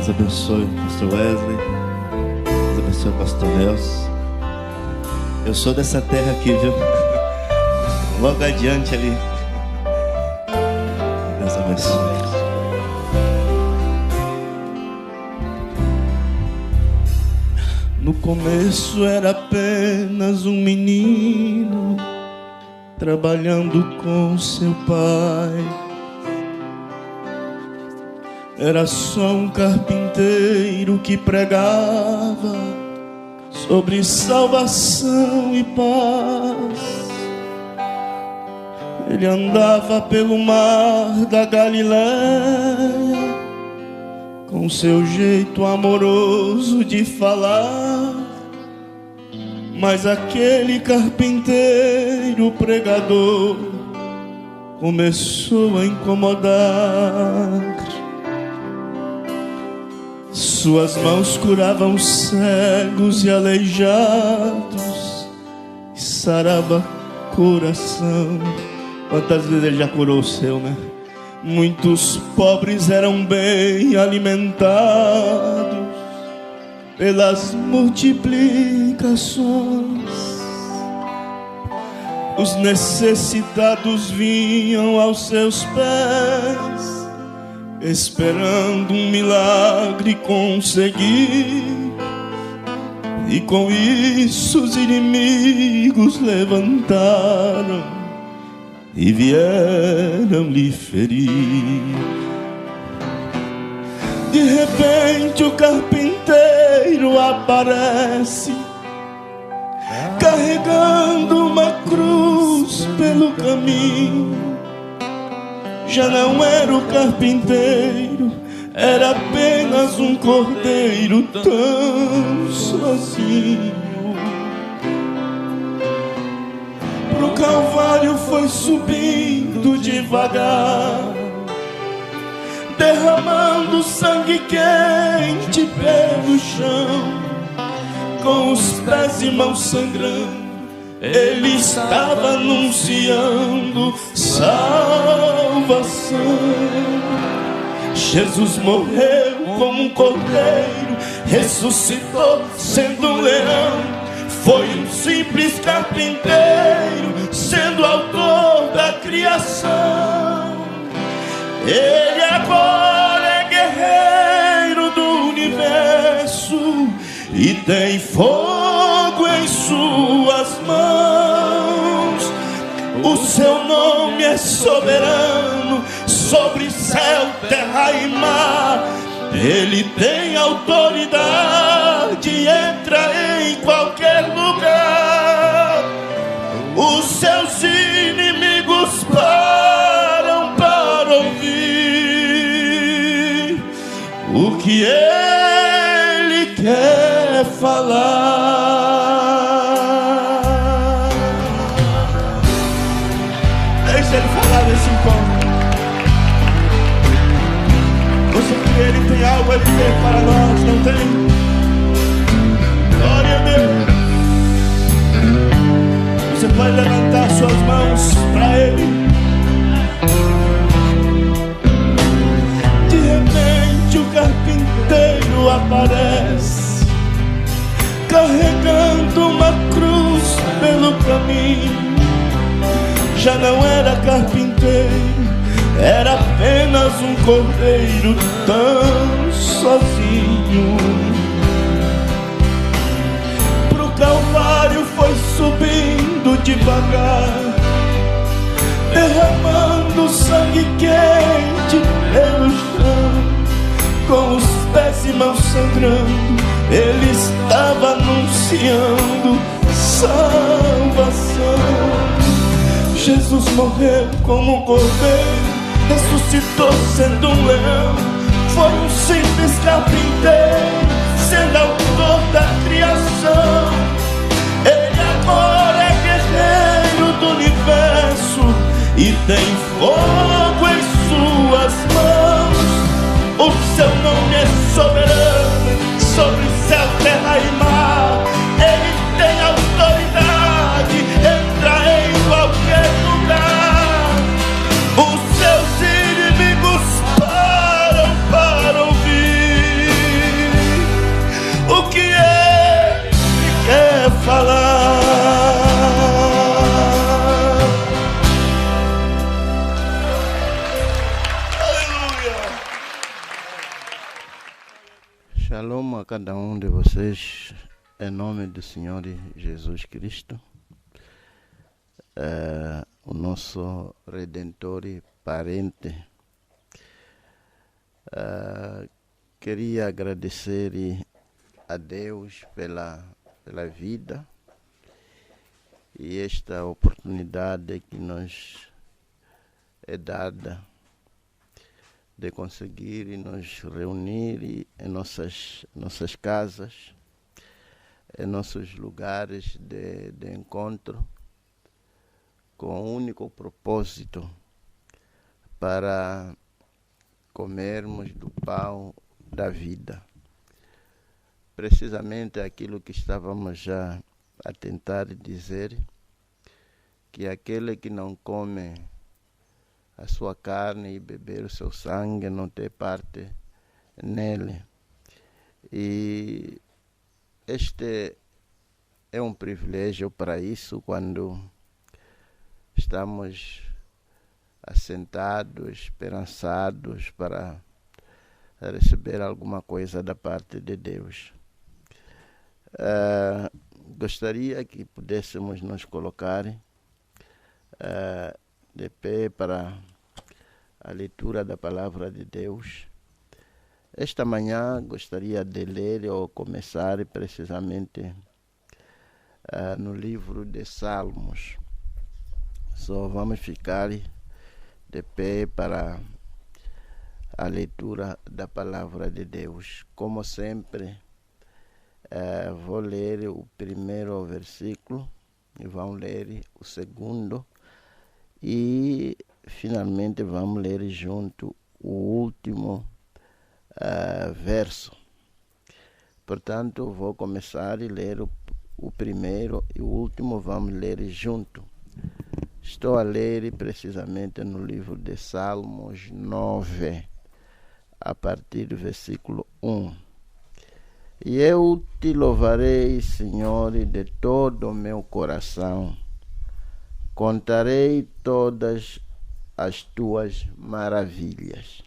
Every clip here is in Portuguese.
Deus abençoe o pastor Wesley. Deus abençoe o pastor Nelson. Eu sou dessa terra aqui, viu? Logo adiante ali. Deus abençoe. No começo era apenas um menino trabalhando com seu pai. Era só um carpinteiro que pregava sobre salvação e paz. Ele andava pelo mar da Galileia com seu jeito amoroso de falar. Mas aquele carpinteiro pregador começou a incomodar. Suas mãos curavam cegos e aleijados e sarava coração. Quantas vezes ele já curou o seu, né? Muitos pobres eram bem alimentados pelas multiplicações. Os necessitados vinham aos seus pés, esperando um milagre conseguir. E com isso os inimigos levantaram e vieram lhe ferir. De repente o carpinteiro aparece, carregando uma cruz pelo caminho. Já não era o carpinteiro, era apenas um cordeiro tão sozinho. Pro Calvário foi subindo devagar, derramando sangue quente pelo chão. Com os pés e mãos sangrando, ele estava anunciando salvação. Jesus morreu como um cordeiro, ressuscitou sendo um leão. Foi um simples carpinteiro, sendo autor da criação. Ele agora é guerreiro do universo e tem fogo em suas mãos. O seu nome é soberano sobre céu, terra e mar. Ele tem autoridade, entra em qualquer lugar. Os seus inimigos param para ouvir o que ele quer falar. Deixa ele falar nesse encontro. Você crê que ele tem algo a dizer para nós, não tem? Glória a Deus. Você pode levantar suas mãos para ele. De repente o carpinteiro aparece, carregando uma cruz pelo caminho. Já não era carpinteiro, era apenas um cordeiro tão sozinho. Pro Calvário foi subindo devagar, derramando sangue quente pelo chão. Com os pés e mãos sangrando, ele estava anunciando salvação. Jesus morreu como um cordeiro, ressuscitou sendo um leão. Foi um simples carpinteiro, sendo autor da criação. Ele agora é guerreiro do universo e tem fogo em suas mãos. O seu nome é soberano sobre céu, terra e mar. Ele tem autoridade, entra em qualquer lugar. Os seus inimigos param para ouvir a cada um de vocês, em nome do Senhor Jesus Cristo, o nosso Redentor e parente. Queria agradecer a Deus pela vida e esta oportunidade que nos é dada de conseguir nos reunir em nossas casas, em nossos lugares de encontro, com o único propósito para comermos do pão da vida. Precisamente aquilo que estávamos já a tentar dizer, que aquele que não come a sua carne e beber o seu sangue não tem parte nele. E este é um privilégio para isso, quando estamos assentados, esperançados para receber alguma coisa da parte de Deus. Gostaria que pudéssemos nos colocar de pé para a leitura da palavra de Deus. Esta manhã gostaria de ler ou começar precisamente no livro de Salmos. Só vamos ficar de pé para a leitura da palavra de Deus. Como sempre, vou ler o primeiro versículo e vamos ler o segundo. E finalmente vamos ler junto o último verso. Portanto, vou começar a ler o primeiro e o último, vamos ler junto. Estou a ler precisamente no livro de Salmos 9, a partir do versículo 1. E eu te louvarei, Senhor, de todo o meu coração. Contarei todas as tuas maravilhas.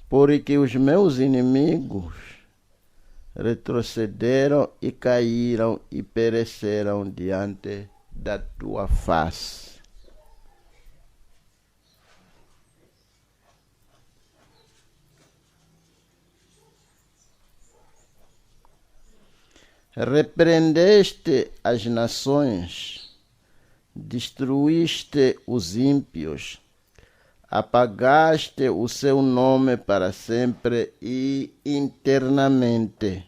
Porque os meus inimigos retrocederam e caíram e pereceram diante da tua face. Repreendeste as nações, destruíste os ímpios, apagaste o seu nome para sempre e eternamente.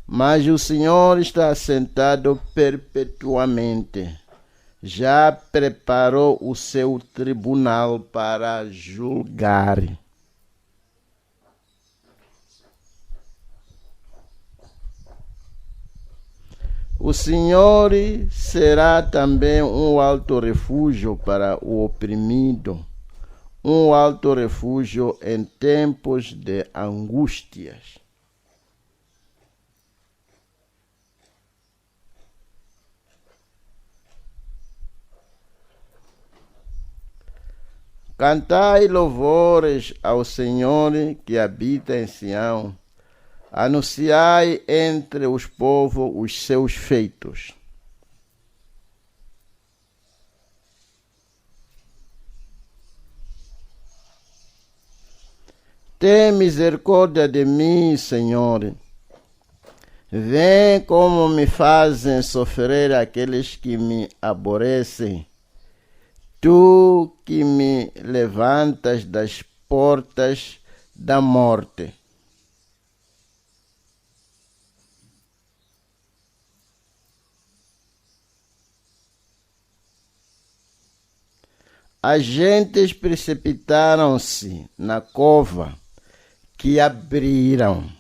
Mas o Senhor está assentado perpetuamente. Já preparou o seu tribunal para julgar. O Senhor será também um alto refúgio para o oprimido, um alto refúgio em tempos de angústias. Cantai louvores ao Senhor que habita em Sião. Anunciai entre os povos os seus feitos. Tem misericórdia de mim, Senhor. Vem como me fazem sofrer aqueles que me aborrecem. Tu que me levantas das portas da morte. As gentes precipitaram-se na cova que abriram.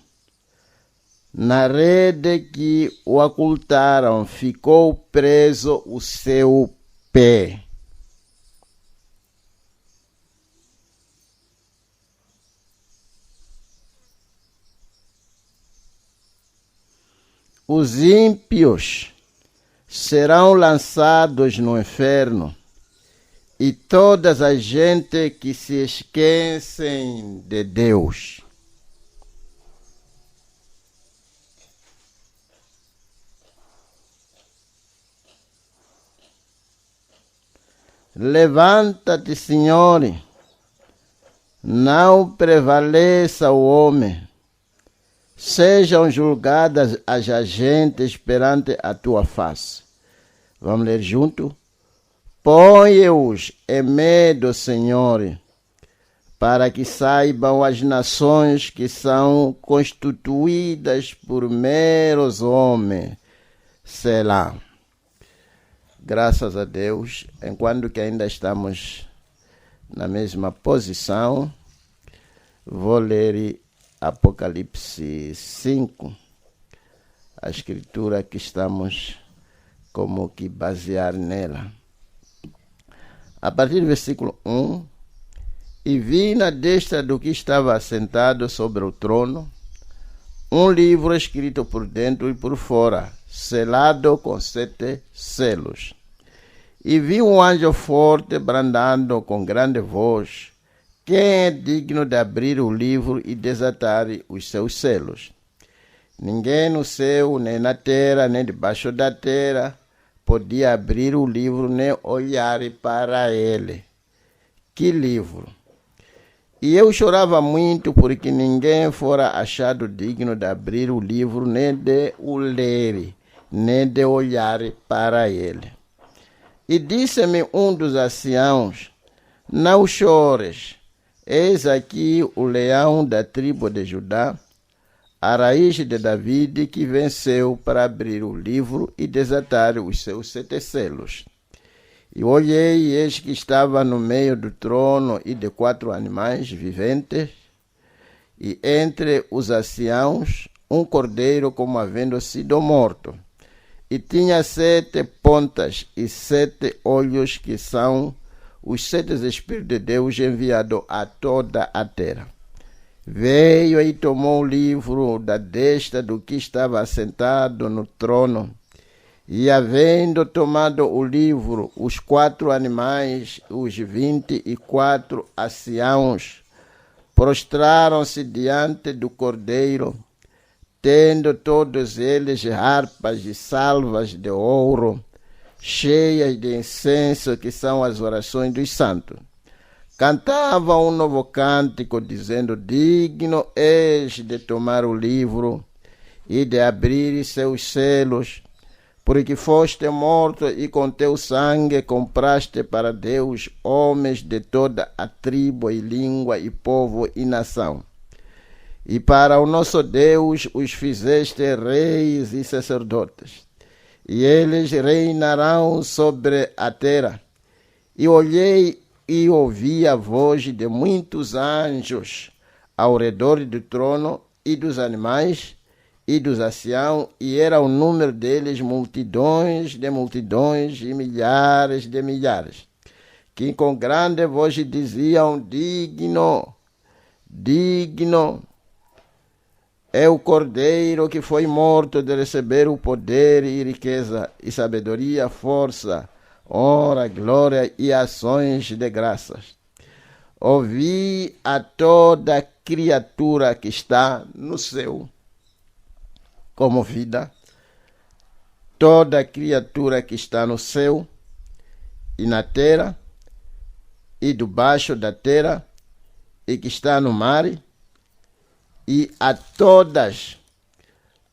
Na rede que o ocultaram ficou preso o seu pé. Os ímpios serão lançados no inferno, e todas as gente que se esquecem de Deus. Levanta-te, Senhor, não prevaleça o homem. Sejam julgadas as agentes perante a tua face. Vamos ler junto? Põe-os em medo, Senhor, para que saibam as nações que são constituídas por meros homens. Selá. Graças a Deus, enquanto que ainda estamos na mesma posição, vou ler Apocalipse 5, a escritura que estamos como que basear nela. A partir do versículo 1, e vi na destra do que estava assentado sobre o trono um livro escrito por dentro e por fora, selado com 7 selos. E vi um anjo forte bradando com grande voz: quem é digno de abrir o livro e desatar os seus selos? Ninguém no céu, nem na terra, nem debaixo da terra podia abrir o livro, nem olhar para ele. Que livro? E eu chorava muito, porque ninguém fora achado digno de abrir o livro, nem de o ler, nem de olhar para ele. E disse-me um dos anciãos: não chores, eis aqui o leão da tribo de Judá, a raiz de David, que venceu para abrir o livro e desatar os seus 7 selos. E olhei, e eis que estava no meio do trono e de 4 animais viventes, e entre os anciãos um cordeiro como havendo sido morto, e tinha 7 pontas e 7 olhos, que são os 7 Espíritos de Deus enviados a toda a terra. Veio e tomou o livro da destra do que estava assentado no trono, e havendo tomado o livro, os 4 animais, os 24 anciãos, prostraram-se diante do cordeiro, tendo todos eles harpas e salvas de ouro, cheias de incenso, que são as orações dos santos. Cantavam um novo cântico, dizendo: digno és de tomar o livro e de abrir seus selos, porque foste morto e com teu sangue compraste para Deus homens de toda a tribo e língua e povo e nação. E para o nosso Deus os fizeste reis e sacerdotes, e eles reinarão sobre a terra. E olhei e ouvi a voz de muitos anjos ao redor do trono e dos animais e dos anciãos, e era o número deles multidões de multidões e milhares de milhares, que com grande voz diziam: digno, digno é o cordeiro que foi morto de receber o poder e riqueza e sabedoria, força, honra, glória e ações de graças. Ouvi a toda criatura que está no céu comovida, toda criatura que está no céu e na terra e debaixo da terra e que está no mar, e a todas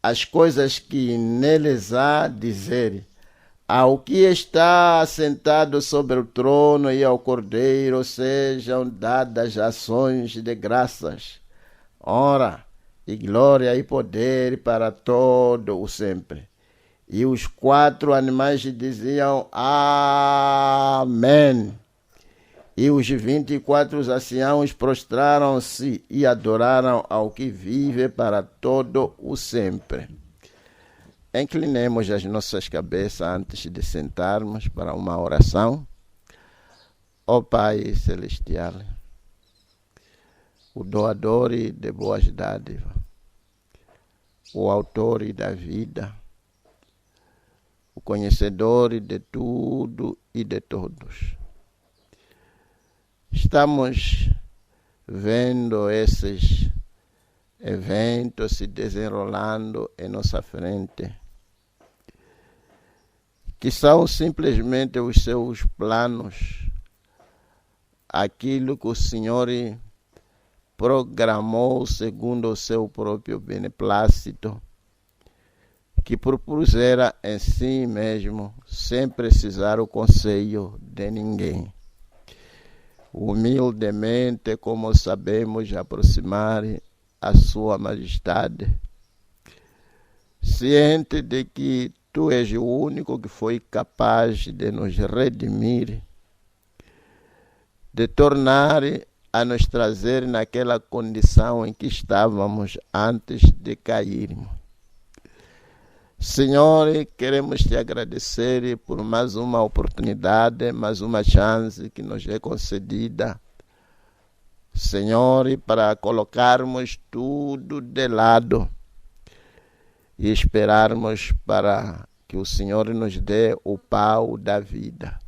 as coisas que neles há dizer: ao que está assentado sobre o trono e ao cordeiro sejam dadas ações de graças, honra e glória e poder para todo o sempre. E os 4 animais diziam: amém. E os 24 anciãos prostraram-se e adoraram ao que vive para todo o sempre. Inclinemos as nossas cabeças antes de sentarmos para uma oração. Ó Pai Celestial, o doador de boas dádivas, o autor da vida, o conhecedor de tudo e de todos. Estamos vendo esses eventos se desenrolando em nossa frente, que são simplesmente os seus planos, aquilo que o Senhor programou segundo o seu próprio beneplácito, que propusera em si mesmo, sem precisar o conselho de ninguém. Humildemente, como sabemos, aproximar a sua majestade, ciente de que tu és o único que foi capaz de nos redimir, de tornar a nos trazer naquela condição em que estávamos antes de cairmos. Senhor, queremos te agradecer por mais uma oportunidade, mais uma chance que nos é concedida, Senhor, para colocarmos tudo de lado e esperarmos para que o Senhor nos dê o pão da vida.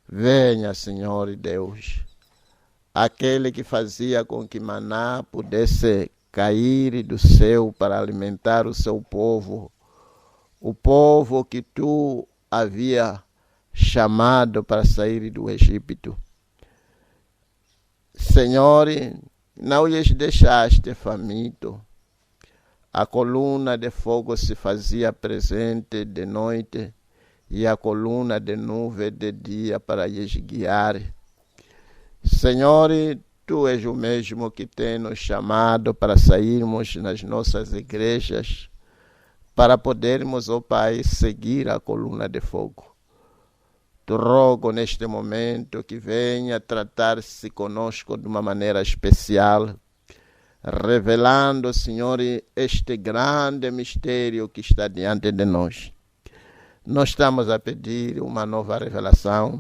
Venha, Senhor Deus, aquele que fazia com que maná pudesse cair do céu para alimentar o seu povo, o povo que tu havia chamado para sair do Egito. Senhor, não lhes deixaste faminto. A coluna de fogo se fazia presente de noite e a coluna de nuvem de dia para lhes guiar. Senhor, tu és o mesmo que tem nos chamado para sairmos nas nossas igrejas, para podermos, ó Pai, seguir a coluna de fogo. Te rogo neste momento que venha tratar-se conosco de uma maneira especial, revelando, Senhor, este grande mistério que está diante de nós. Nós estamos a pedir uma nova revelação,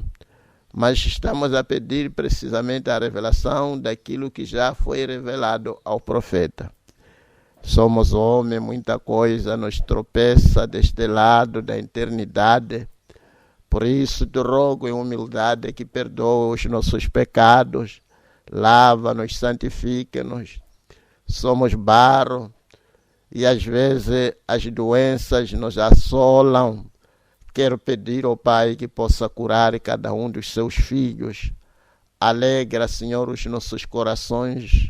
mas estamos a pedir precisamente a revelação daquilo que já foi revelado ao profeta. Somos homens, muita coisa nos tropeça deste lado da eternidade. Por isso te rogo em humildade que perdoe os nossos pecados, lava-nos, santifica-nos. Somos barro e às vezes as doenças nos assolam. Quero pedir ao Pai que possa curar cada um dos seus filhos. Alegra, Senhor, os nossos corações.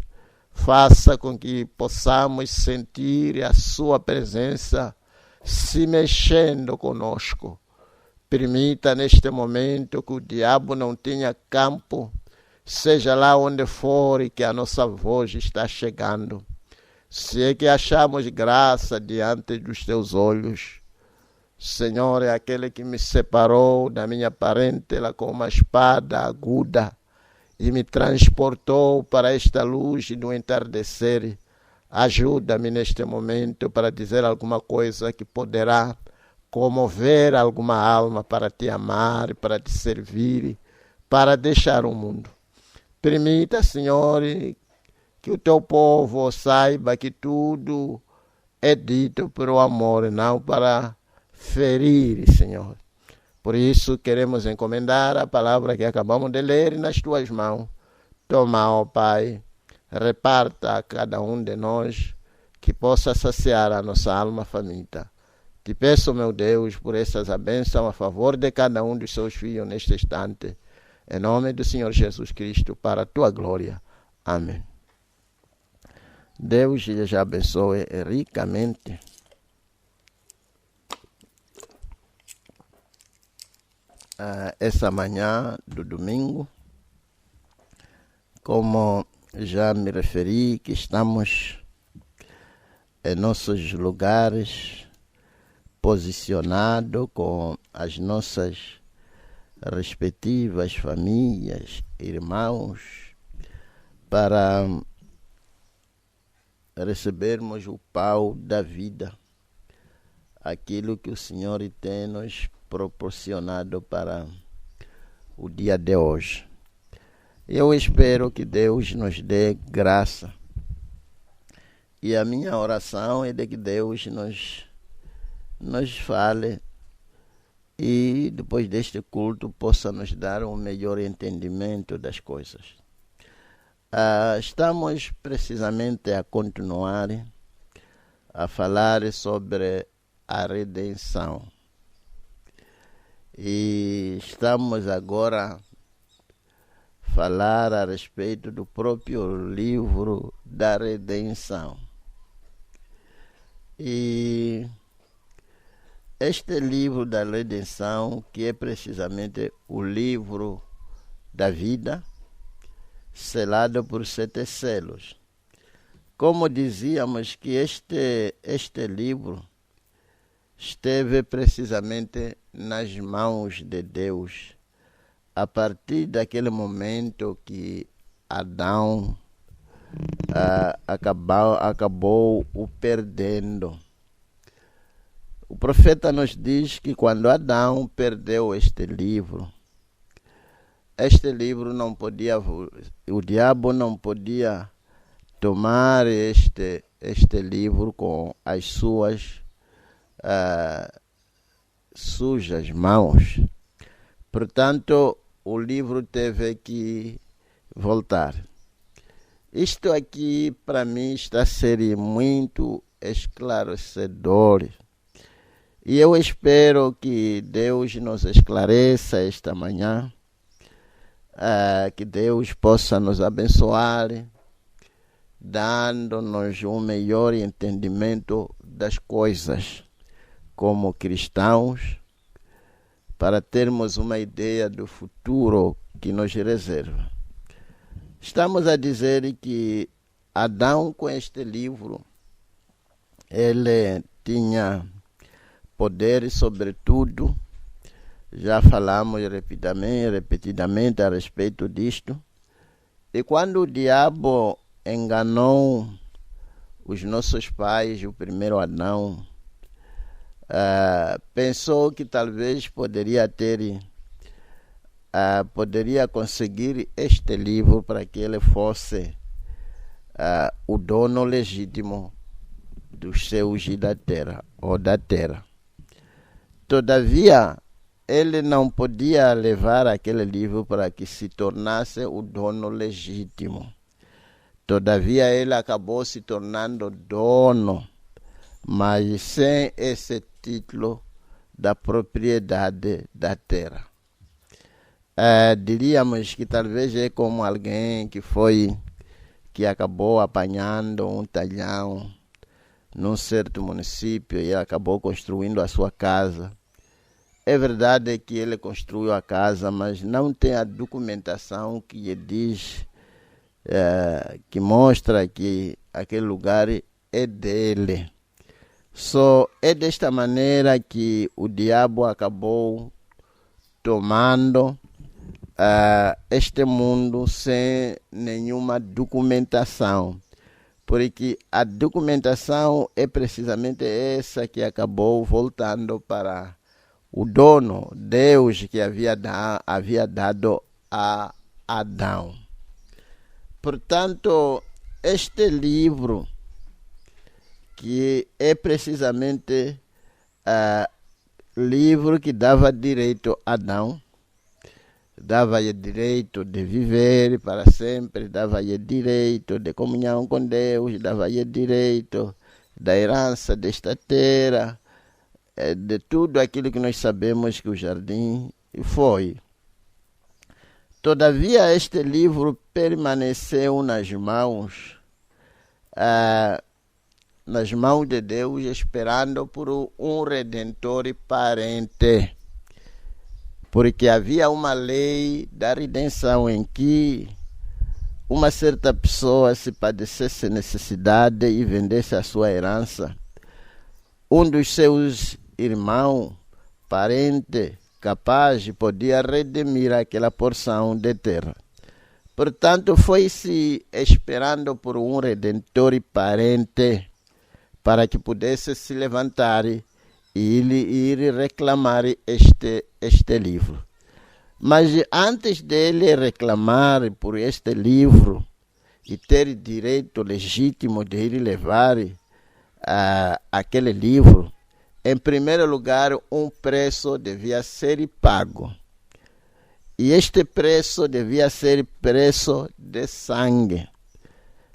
Faça com que possamos sentir a sua presença se mexendo conosco. Permita neste momento que o diabo não tenha campo, seja lá onde for e que a nossa voz está chegando. Se é que achamos graça diante dos teus olhos, Senhor, é aquele que me separou da minha parentela com uma espada aguda e me transportou para esta luz do entardecer. Ajuda-me neste momento para dizer alguma coisa que poderá comover alguma alma para te amar, para te servir, para deixar o mundo. Permita, Senhor, que o teu povo saiba que tudo é dito pelo amor, não para ferir, Senhor. Por isso queremos encomendar a palavra que acabamos de ler nas tuas mãos. Toma, ó Pai, reparta a cada um de nós que possa saciar a nossa alma faminta. Te peço, meu Deus, por essas bênçãos a favor de cada um dos seus filhos neste instante. Em nome do Senhor Jesus Cristo, para a tua glória. Amém. Deus lhes abençoe ricamente. Essa manhã do domingo, como já me referi, que estamos em nossos lugares posicionados com as nossas respectivas famílias, irmãos, para recebermos o pão da vida, aquilo que o Senhor tem nos proporcionado para o dia de hoje. Eu espero que Deus nos dê graça. E a minha oração é de que Deus nos fale que depois deste culto possa nos dar um melhor entendimento das coisas. Estamos precisamente a continuar a falar sobre a redenção. E estamos agora a falar a respeito do próprio livro da redenção. E este livro da redenção, que é precisamente o livro da vida, selado por 7 selos. Como dizíamos que este livro esteve precisamente nas mãos de Deus, a partir daquele momento que Adão acabou o perdendo. O profeta nos diz que quando Adão perdeu este livro não podia, o diabo não podia tomar este livro com as suas sujas mãos. Portanto, o livro teve que voltar. Isto aqui, para mim, está a ser muito esclarecedor. E eu espero que Deus nos esclareça esta manhã, que Deus possa nos abençoar, dando-nos um melhor entendimento das coisas como cristãos, para termos uma ideia do futuro que nos reserva. Estamos a dizer que Adão, com este livro, ele tinha poder sobre tudo. Já falamos repetidamente a respeito disto. E quando o diabo enganou os nossos pais, o primeiro Adão, pensou que talvez poderia conseguir este livro para que ele fosse o dono legítimo dos céus e da terra, ou da terra. Todavia, ele não podia levar aquele livro para que se tornasse o dono legítimo. Todavia, ele acabou se tornando dono, mas sem esse título da propriedade da terra. Diríamos que talvez é como alguém que acabou apanhando um talhão num certo município e acabou construindo a sua casa. É verdade que ele construiu a casa, mas não tem a documentação que diz, que mostra que aquele lugar é dele. Só é desta maneira que o diabo acabou tomando este mundo sem nenhuma documentação. Porque a documentação é precisamente essa que acabou voltando para o dono, Deus, que havia dado a Adão. Portanto, este livro, que é precisamente livro que dava direito a Adão, dava-lhe direito de viver para sempre, dava-lhe direito de comunhão com Deus, dava-lhe direito da herança desta terra, de tudo aquilo que nós sabemos que o jardim foi. Todavia, este livro permaneceu nas mãos de Deus, esperando por um redentor parente. Porque havia uma lei da redenção em que uma certa pessoa, se padecesse necessidade e vendesse a sua herança, um dos seus irmãos, parente, capaz, podia redimir aquela porção de terra. Portanto, foi-se esperando por um redentor parente para que pudesse se levantar e ir reclamar este livro. Mas antes dele reclamar por este livro e ter direito legítimo de ir levar aquele livro, em primeiro lugar, um preço devia ser pago. E este preço devia ser preço de sangue.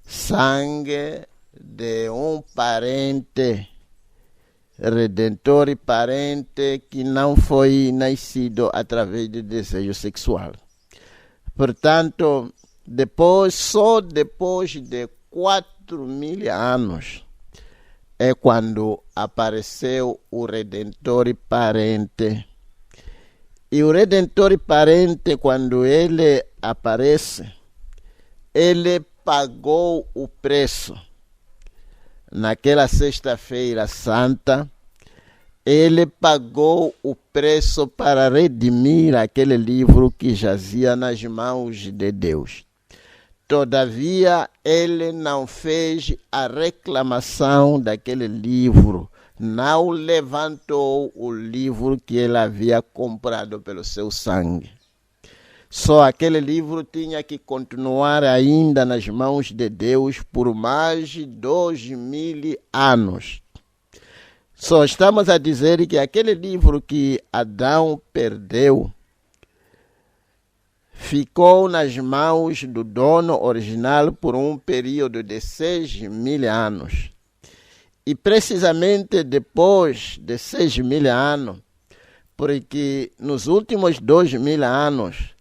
Sangue de um parente, redentor e parente que não foi nascido através de desejo sexual. Portanto, só depois de 4.000 anos, é quando apareceu o Redentor e parente. E o Redentor e parente, quando ele aparece, ele pagou o preço. Naquela sexta-feira santa, ele pagou o preço para redimir aquele livro que jazia nas mãos de Deus. Todavia, ele não fez a reclamação daquele livro, não levantou o livro que ele havia comprado pelo seu sangue. Só aquele livro tinha que continuar ainda nas mãos de Deus por mais de 2.000 anos. Só estamos a dizer que aquele livro que Adão perdeu ficou nas mãos do dono original por um período de 6.000 anos. E precisamente depois de 6.000 anos, porque nos últimos 2.000 anos,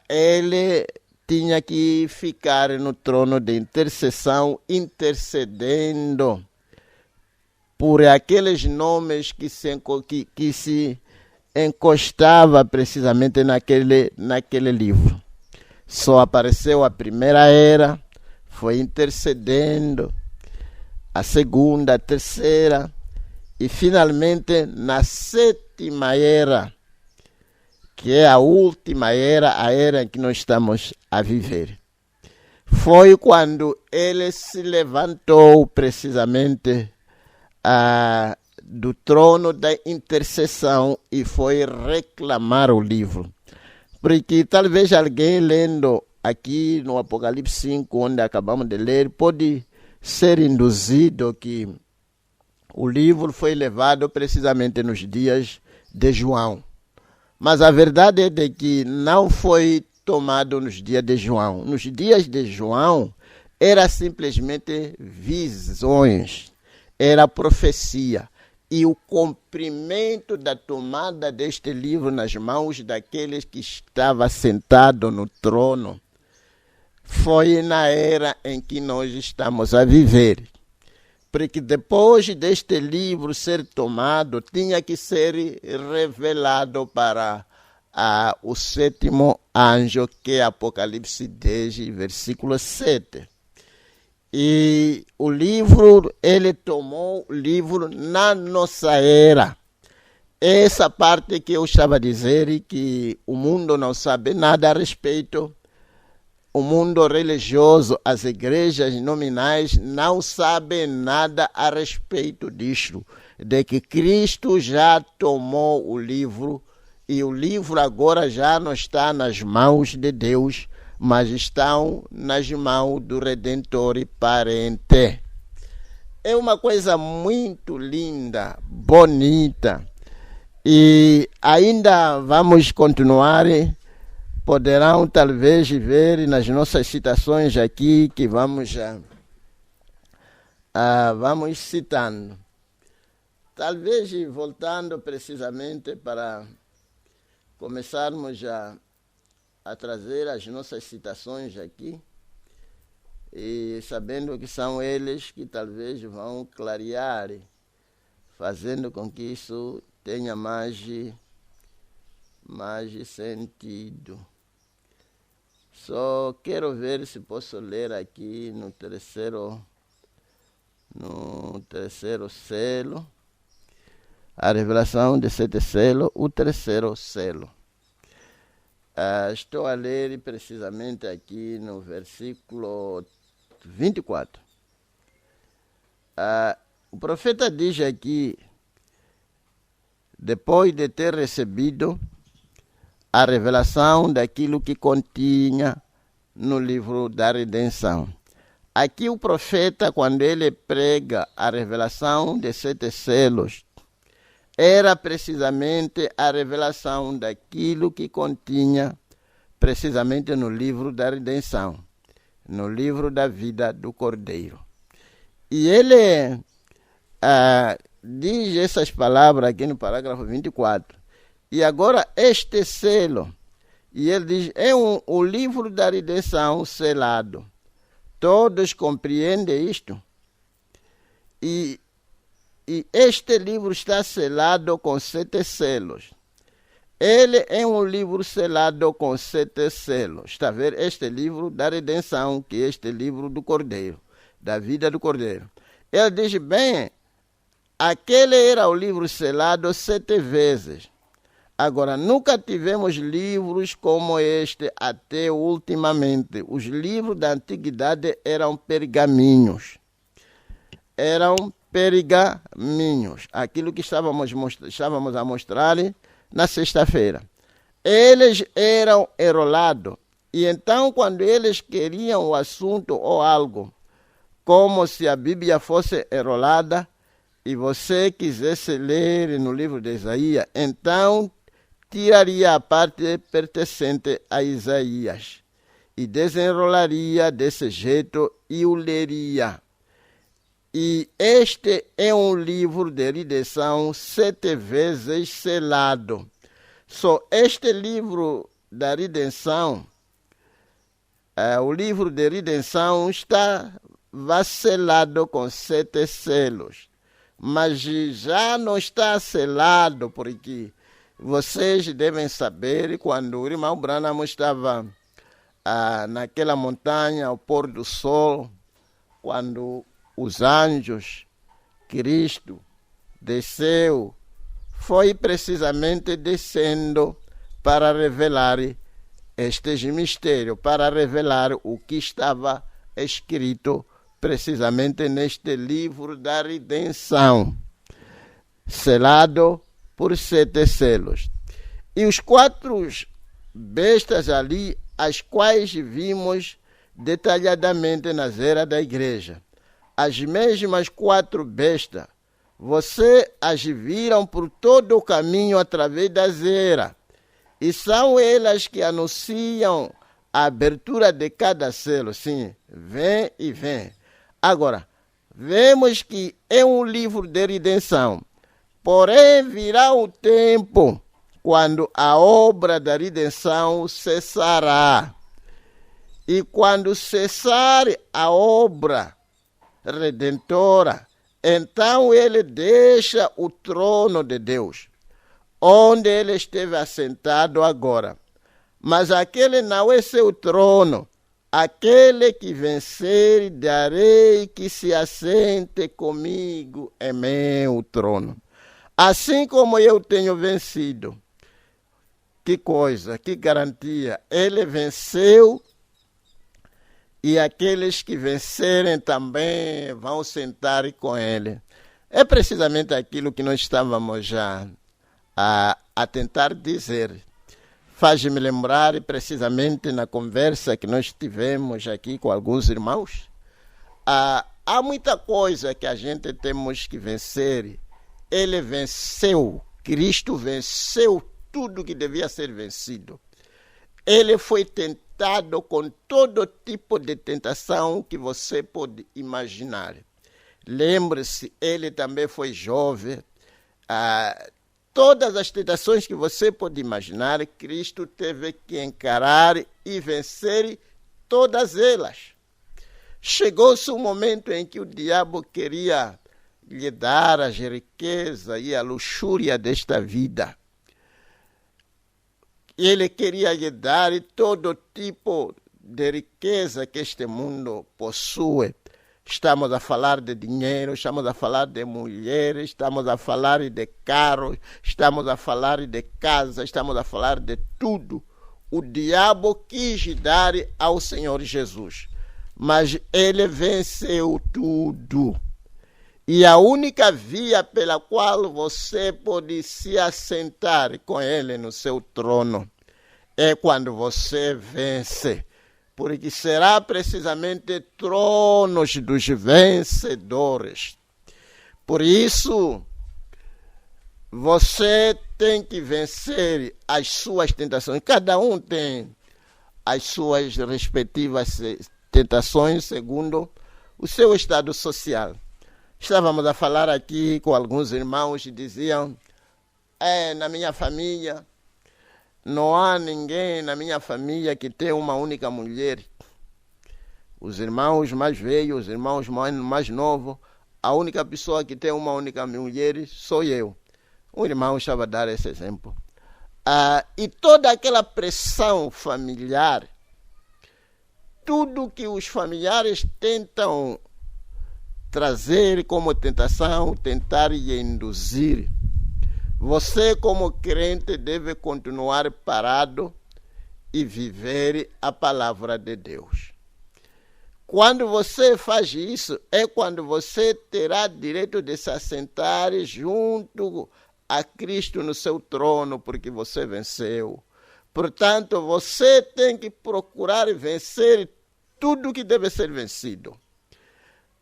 ele tinha que ficar no trono de intercessão, intercedendo por aqueles nomes que se encostava precisamente naquele livro. Só apareceu a primeira era, foi intercedendo, a segunda, a terceira, e finalmente na sétima era, que é a última era, a era em que nós estamos a viver. Foi quando ele se levantou precisamente do trono da intercessão e foi reclamar o livro. Porque talvez alguém lendo aqui no Apocalipse 5, onde acabamos de ler, pode ser induzido que o livro foi levado precisamente nos dias de João. Mas a verdade é de que não foi tomado nos dias de João. Nos dias de João, era simplesmente visões, era profecia. E o cumprimento da tomada deste livro nas mãos daqueles que estavam sentados no trono foi na era em que nós estamos a viver. Porque depois deste livro ser tomado, tinha que ser revelado para o sétimo anjo, que é Apocalipse 10, versículo 7. E o livro, ele tomou o livro na nossa era. Essa parte que eu estava a dizer, que o mundo não sabe nada a respeito, o mundo religioso, as igrejas nominais não sabem nada a respeito disso, de que Cristo já tomou o livro, e o livro agora já não está nas mãos de Deus, mas estão nas mãos do Redentor e parente. É uma coisa muito linda, bonita, e ainda vamos continuar. Poderão talvez ver nas nossas citações aqui que vamos citando. Talvez voltando precisamente para começarmos a trazer as nossas citações aqui, e sabendo que são eles que talvez vão clarear, fazendo com que isso tenha mais sentido. Só quero ver se posso ler aqui no terceiro selo, a revelação de 7 selos, o terceiro selo. Estou a ler precisamente aqui no versículo 24. O profeta diz aqui, depois de ter recebido a revelação daquilo que continha no livro da redenção. aqui o profeta, quando ele prega a revelação de 7 selos, era precisamente a revelação daquilo que continha precisamente no livro da redenção, no livro da vida do Cordeiro. E ele diz essas palavras aqui no parágrafo 24. E agora este selo, e ele diz, é o livro da redenção selado. Todos compreendem isto? E este livro está selado com 7 selos. Ele é um livro selado com 7 selos. Está a ver? Este livro da redenção, que é este livro do Cordeiro, da vida do Cordeiro. Ele diz, bem, aquele era o livro selado 7 vezes. Agora, nunca tivemos livros como este até ultimamente. Os livros da antiguidade eram pergaminhos. Aquilo que estávamos a mostrar na sexta-feira. Eles eram enrolados. E então, quando eles queriam o assunto ou algo, como se a Bíblia fosse enrolada, e você quisesse ler no livro de Isaías, então tiraria a parte pertencente a Isaías e desenrolaria desse jeito e o leria. E este é um livro de redenção 7 vezes selado. Só este livro da redenção, o livro de redenção estava selado com 7 selos. Mas já não está selado, porque vocês devem saber, quando o irmão Branham estava naquela montanha, ao pôr do sol, quando os anjos, Cristo, desceu, foi precisamente descendo para revelar estes mistérios, para revelar o que estava escrito precisamente neste livro da redenção, selado por 7 selos. E os 4 bestas ali, as quais vimos detalhadamente nas eras da igreja. As mesmas 4 bestas, você as viram por todo o caminho através das eras. E são elas que anunciam a abertura de cada selo. Sim, vem e vem. Agora, vemos que é um livro de redenção. Porém, virá o tempo quando a obra da redenção cessará. E quando cessar a obra redentora, então ele deixa o trono de Deus, onde ele esteve assentado agora. Mas aquele não é seu trono. Aquele que vencer, darei que se assente comigo em meu trono. Assim como eu tenho vencido. Que coisa, que garantia. Ele venceu e aqueles que vencerem também vão sentar com ele. É precisamente aquilo que nós estávamos já a tentar dizer. Faz-me lembrar precisamente na conversa que nós tivemos aqui com alguns irmãos. Há muita coisa que a gente temos que vencer. Ele venceu, Cristo venceu tudo que devia ser vencido. Ele foi tentado com todo tipo de tentação que você pode imaginar. Lembre-se, ele também foi jovem. Todas as tentações que você pode imaginar, Cristo teve que encarar e vencer todas elas. Chegou-se um momento em que o diabo queria lhe dar as riquezas e a luxúria desta vida. Ele queria lhe dar todo tipo de riqueza que este mundo possui. Estamos a falar de dinheiro, estamos a falar de mulheres, estamos a falar de carros, estamos a falar de casa, estamos a falar de tudo. O diabo quis dar ao Senhor Jesus, mas ele venceu tudo. E a única via pela qual você pode se assentar com ele no seu trono é quando você vence. porque será precisamente tronos dos vencedores. Por isso, você tem que vencer as suas tentações. Cada um tem as suas respectivas tentações segundo o seu estado social. Estávamos a falar aqui com alguns irmãos e diziam, na minha família, não há ninguém na minha família que tenha uma única mulher. Os irmãos mais velhos, os irmãos mais novos, a única pessoa que tem uma única mulher sou eu. Um irmão estava a dar esse exemplo. E toda aquela pressão familiar, tudo que os familiares tentam trazer como tentação, tentar lhe induzir, você como crente deve continuar parado e viver a palavra de Deus. Quando você faz isso, é quando você terá direito de se assentar junto a Cristo no seu trono, porque você venceu. Portanto, você tem que procurar vencer tudo que deve ser vencido.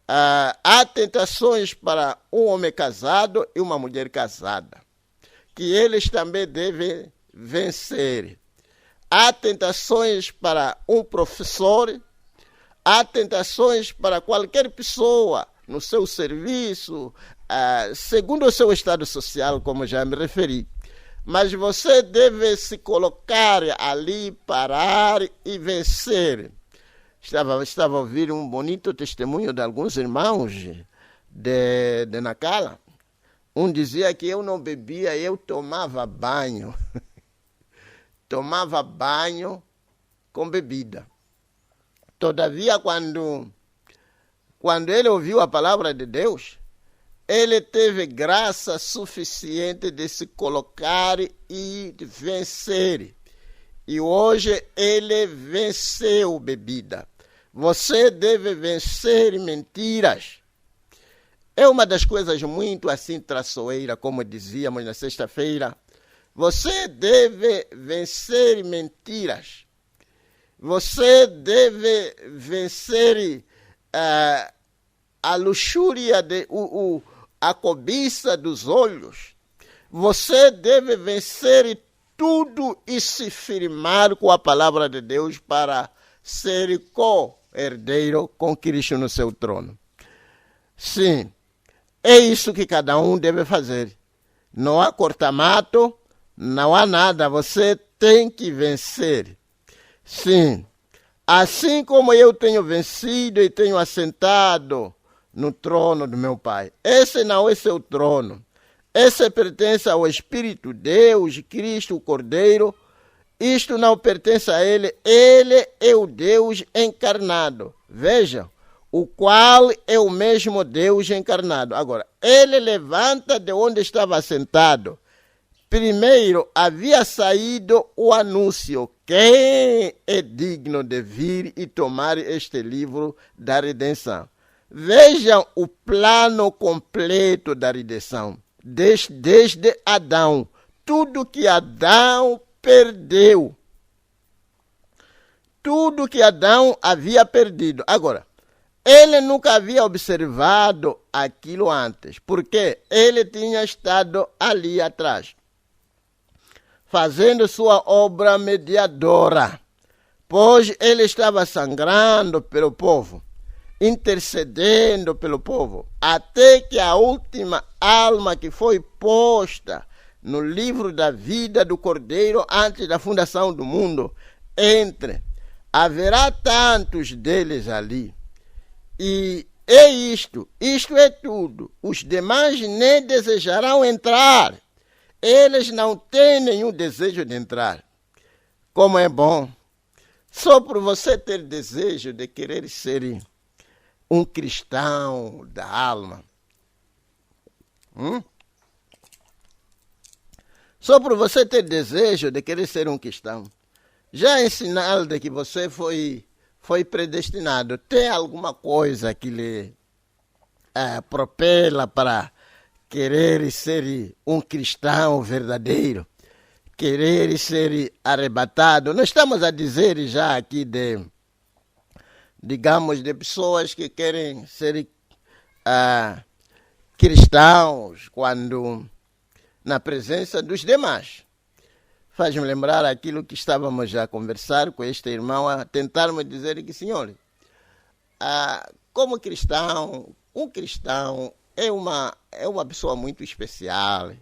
Há tentações para um homem casado e uma mulher casada, que eles também devem vencer. Há tentações para um professor, há tentações para qualquer pessoa no seu serviço, segundo o seu estado social, como já me referi. Mas você deve se colocar ali, parar e vencer. Estava a ouvir um bonito testemunho de alguns irmãos de Nacala. Um dizia que eu não bebia, eu tomava banho. Tomava banho com bebida. Todavia, quando ele ouviu a palavra de Deus, ele teve graça suficiente de se colocar e de vencer. E hoje ele venceu bebida. Você deve vencer mentiras. É uma das coisas muito assim traiçoeira, como dizíamos na sexta-feira. Você deve vencer mentiras. Você deve vencer a luxúria, a cobiça dos olhos. Você deve vencer tudo e se firmar com a palavra de Deus para ser co-herdeiro com Cristo no seu trono. Sim, é isso que cada um deve fazer. Não há corta-mato, não há nada, você tem que vencer. Sim, assim como eu tenho vencido e tenho assentado no trono do meu Pai. Esse não é seu trono. Esse pertence ao Espírito Deus, Cristo, o Cordeiro. Isto não pertence a ele. Ele é o Deus encarnado. Veja, o qual é o mesmo Deus encarnado. Agora, ele levanta de onde estava sentado. Primeiro havia saído o anúncio. Quem é digno de vir e tomar este livro da redenção? Vejam o plano completo da redenção. Desde Adão. Tudo que Adão perdeu. Tudo que Adão havia perdido. Agora, ele nunca havia observado aquilo antes. Porque ele tinha estado ali atrás, fazendo sua obra mediadora. Pois ele estava sangrando pelo povo, intercedendo pelo povo, até que a última alma que foi posta no livro da vida do Cordeiro antes da fundação do mundo entre. Haverá tantos deles ali. E é isto é tudo. Os demais nem desejarão entrar. Eles não têm nenhum desejo de entrar. Como é bom. Só por você ter desejo de querer ser um cristão da alma. Só por você ter desejo de querer ser um cristão. Já é sinal de que você foi predestinado. Tem alguma coisa que lhe propela para querer ser um cristão verdadeiro, querer ser arrebatado. Nós estamos a dizer já aqui digamos, de pessoas que querem ser cristãos quando na presença dos demais. Faz-me lembrar aquilo que estávamos a conversar com este irmão, a tentar-me dizer que, senhor, como cristão, um cristão é uma pessoa muito especial.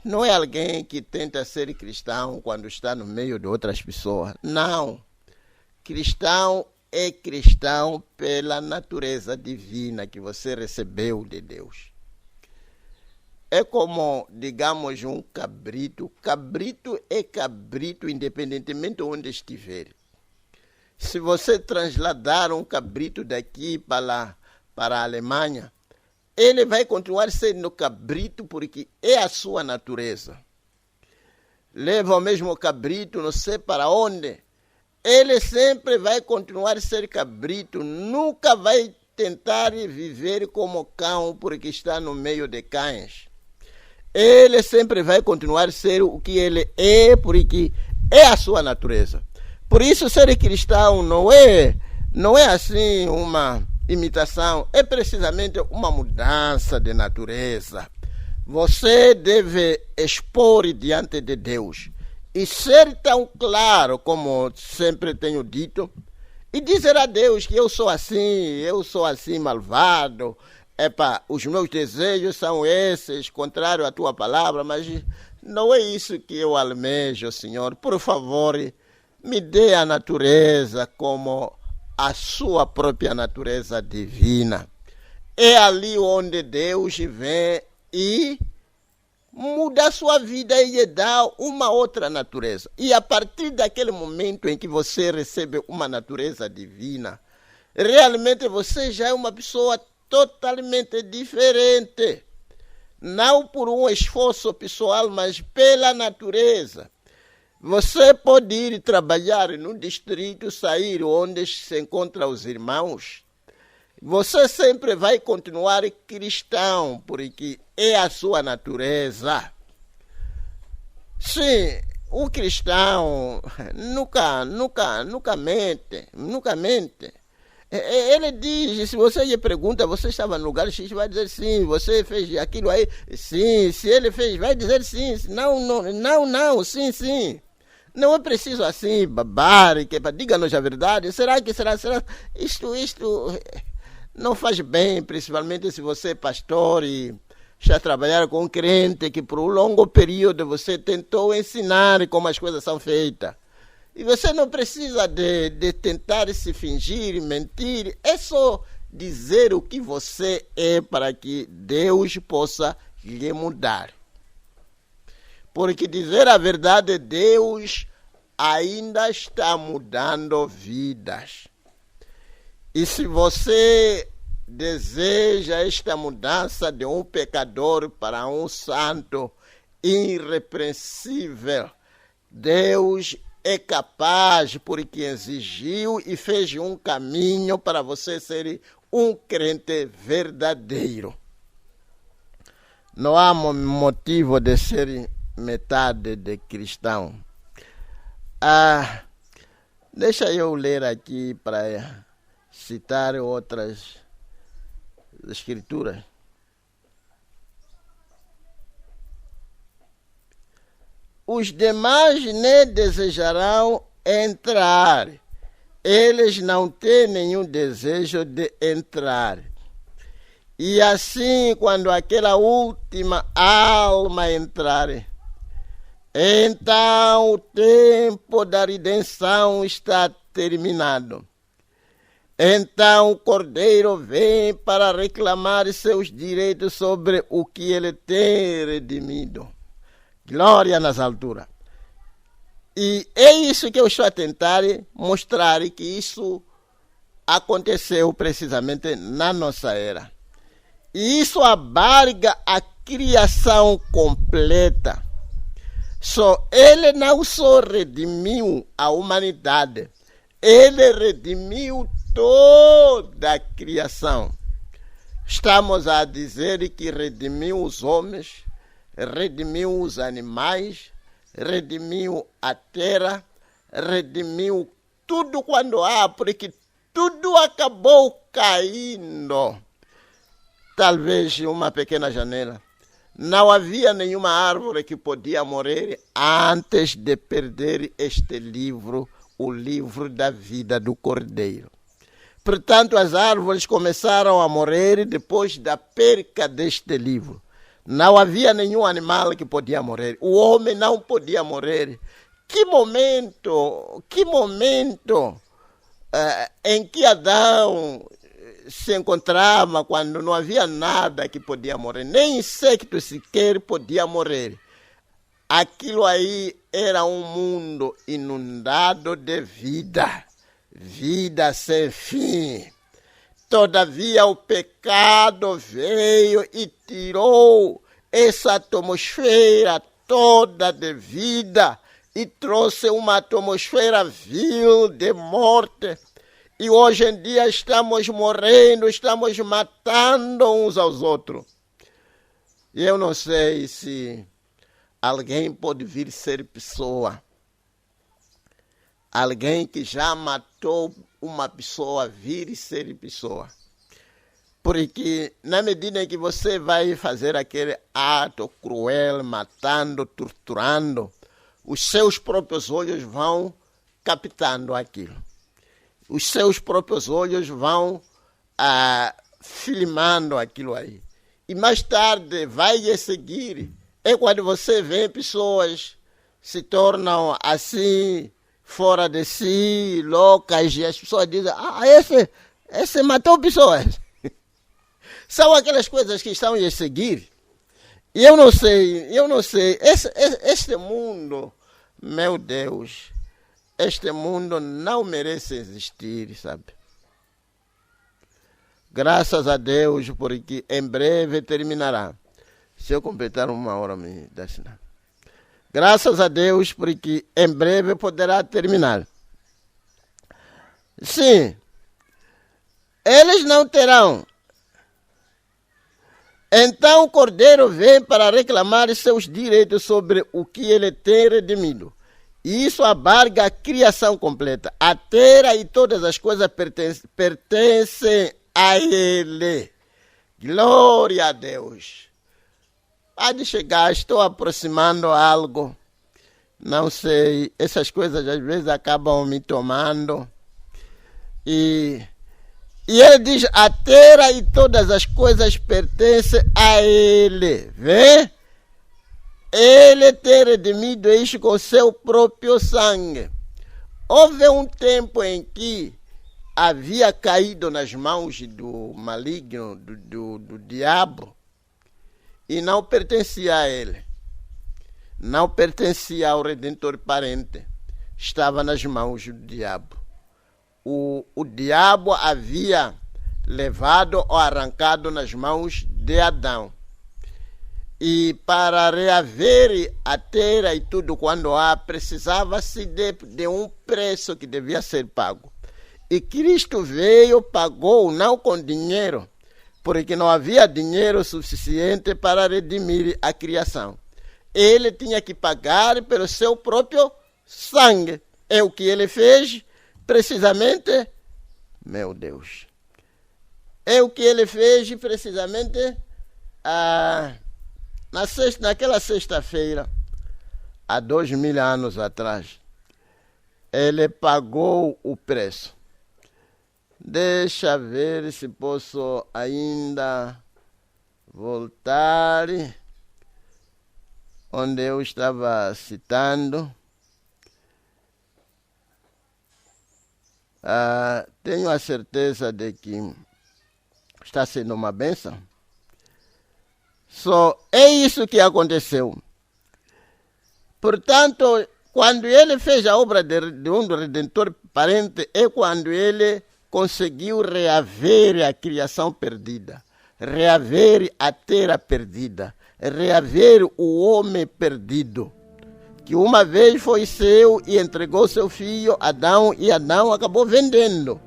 Não é alguém que tenta ser cristão quando está no meio de outras pessoas. Não. Cristão é cristão pela natureza divina que você recebeu de Deus. É como, digamos, um cabrito. Cabrito é cabrito independentemente de onde estiver. Se você trasladar um cabrito daqui para a Alemanha, ele vai continuar sendo cabrito porque é a sua natureza. Leva o mesmo cabrito, não sei para onde, ele sempre vai continuar a ser cabrito, nunca vai tentar viver como cão porque está no meio de cães. Ele sempre vai continuar a ser o que ele é porque é a sua natureza. Por isso ser cristão não é assim uma imitação, é precisamente uma mudança de natureza. Você deve expor diante de Deus e ser tão claro, como sempre tenho dito, e dizer a Deus que eu sou assim malvado, os meus desejos são esses, contrário à tua palavra, mas não é isso que eu almejo, Senhor. Por favor, me dê a natureza como a sua própria natureza divina. É ali onde Deus vem e muda a sua vida e lhe dá uma outra natureza. E a partir daquele momento em que você recebe uma natureza divina, realmente você já é uma pessoa totalmente diferente. Não por um esforço pessoal, mas pela natureza. Você pode ir trabalhar no distrito, sair onde se encontram os irmãos. Você sempre vai continuar cristão, porque é a sua natureza. Sim, o cristão nunca mente. Ele diz, se você lhe pergunta, você estava no lugar X, vai dizer sim, você fez aquilo aí, sim, se ele fez, vai dizer sim, não, sim. Não é preciso assim, babar, diga-nos a verdade. Será? Isto não faz bem, principalmente se você é pastor e já trabalhar com um crente que por um longo período você tentou ensinar como as coisas são feitas. E você não precisa de tentar se fingir, mentir. É só dizer o que você é para que Deus possa lhe mudar. Porque dizer a verdade, Deus ainda está mudando vidas. E se você deseja esta mudança de um pecador para um santo irrepreensível, Deus é capaz, porque exigiu e fez um caminho para você ser um crente verdadeiro. Não há motivo de ser metade de cristão. Deixa eu ler aqui para citar outras escrituras. Os demais nem desejarão entrar. Eles não têm nenhum desejo de entrar. E assim, quando aquela última alma entrar, então o tempo da redenção está terminado. Então o Cordeiro vem para reclamar seus direitos sobre o que ele tem redimido. Glória nas alturas. E é isso que eu estou a tentar mostrar, que isso aconteceu precisamente na nossa era. E isso abarca a criação completa. Ele não só redimiu a humanidade, ele redimiu toda a criação. Estamos a dizer que redimiu os homens, redimiu os animais, redimiu a terra, redimiu tudo quando há, porque tudo acabou caindo. Talvez uma pequena janela. Não havia nenhuma árvore que podia morrer antes de perder este livro, o livro da vida do Cordeiro. Portanto, as árvores começaram a morrer depois da perca deste livro. Não havia nenhum animal que podia morrer. O homem não podia morrer. Que momento em que Adão se encontrava quando não havia nada que podia morrer, nem insecto sequer podia morrer. Aquilo aí era um mundo inundado de vida, vida sem fim. Todavia o pecado veio e tirou essa atmosfera toda de vida e trouxe uma atmosfera vil de morte. E hoje em dia estamos morrendo, estamos matando uns aos outros. E eu não sei se alguém pode vir ser pessoa. Alguém que já matou uma pessoa vir ser pessoa. Porque na medida em que você vai fazer aquele ato cruel, matando, torturando, os seus próprios olhos vão captando aquilo. Os seus próprios olhos vão filmando aquilo aí. E mais tarde vai seguir. É quando você vê pessoas se tornam assim, fora de si, loucas, e as pessoas dizem, esse matou pessoas. São aquelas coisas que estão a seguir. E eu não sei. Este mundo, meu Deus, este mundo não merece existir, sabe? Graças a Deus, porque em breve terminará. Se eu completar 1 hora, me dá sinal. Graças a Deus, porque em breve poderá terminar. Sim, eles não terão. Então o Cordeiro vem para reclamar seus direitos sobre o que ele tem redimido. E isso abarca a criação completa. A terra e todas as coisas pertencem a ele. Glória a Deus. Pode chegar, estou aproximando algo. Não sei, essas coisas às vezes acabam me tomando. E ele diz, a terra e todas as coisas pertencem a ele. Vê? Ele tem redimido isso com seu próprio sangue. Houve um tempo em que havia caído nas mãos do maligno, do diabo, e não pertencia a ele. Não pertencia ao Redentor parente. Estava nas mãos do diabo. O diabo havia levado ou arrancado nas mãos de Adão. E para reaver a terra e tudo quando há, precisava-se de um preço que devia ser pago. E Cristo veio, pagou, não com dinheiro, porque não havia dinheiro suficiente para redimir a criação. Ele tinha que pagar pelo seu próprio sangue. É o que ele fez, precisamente, meu Deus. É o que ele fez, precisamente, naquela sexta-feira, há 2000 anos atrás. Ele pagou o preço. Deixa ver se posso ainda voltar onde eu estava citando. Tenho a certeza de que está sendo uma bênção. É isso que aconteceu. Portanto, quando ele fez a obra de um Redentor parente, é quando ele conseguiu reaver a criação perdida, reaver a terra perdida, reaver o homem perdido, que uma vez foi seu e entregou seu filho Adão, e Adão acabou vendendo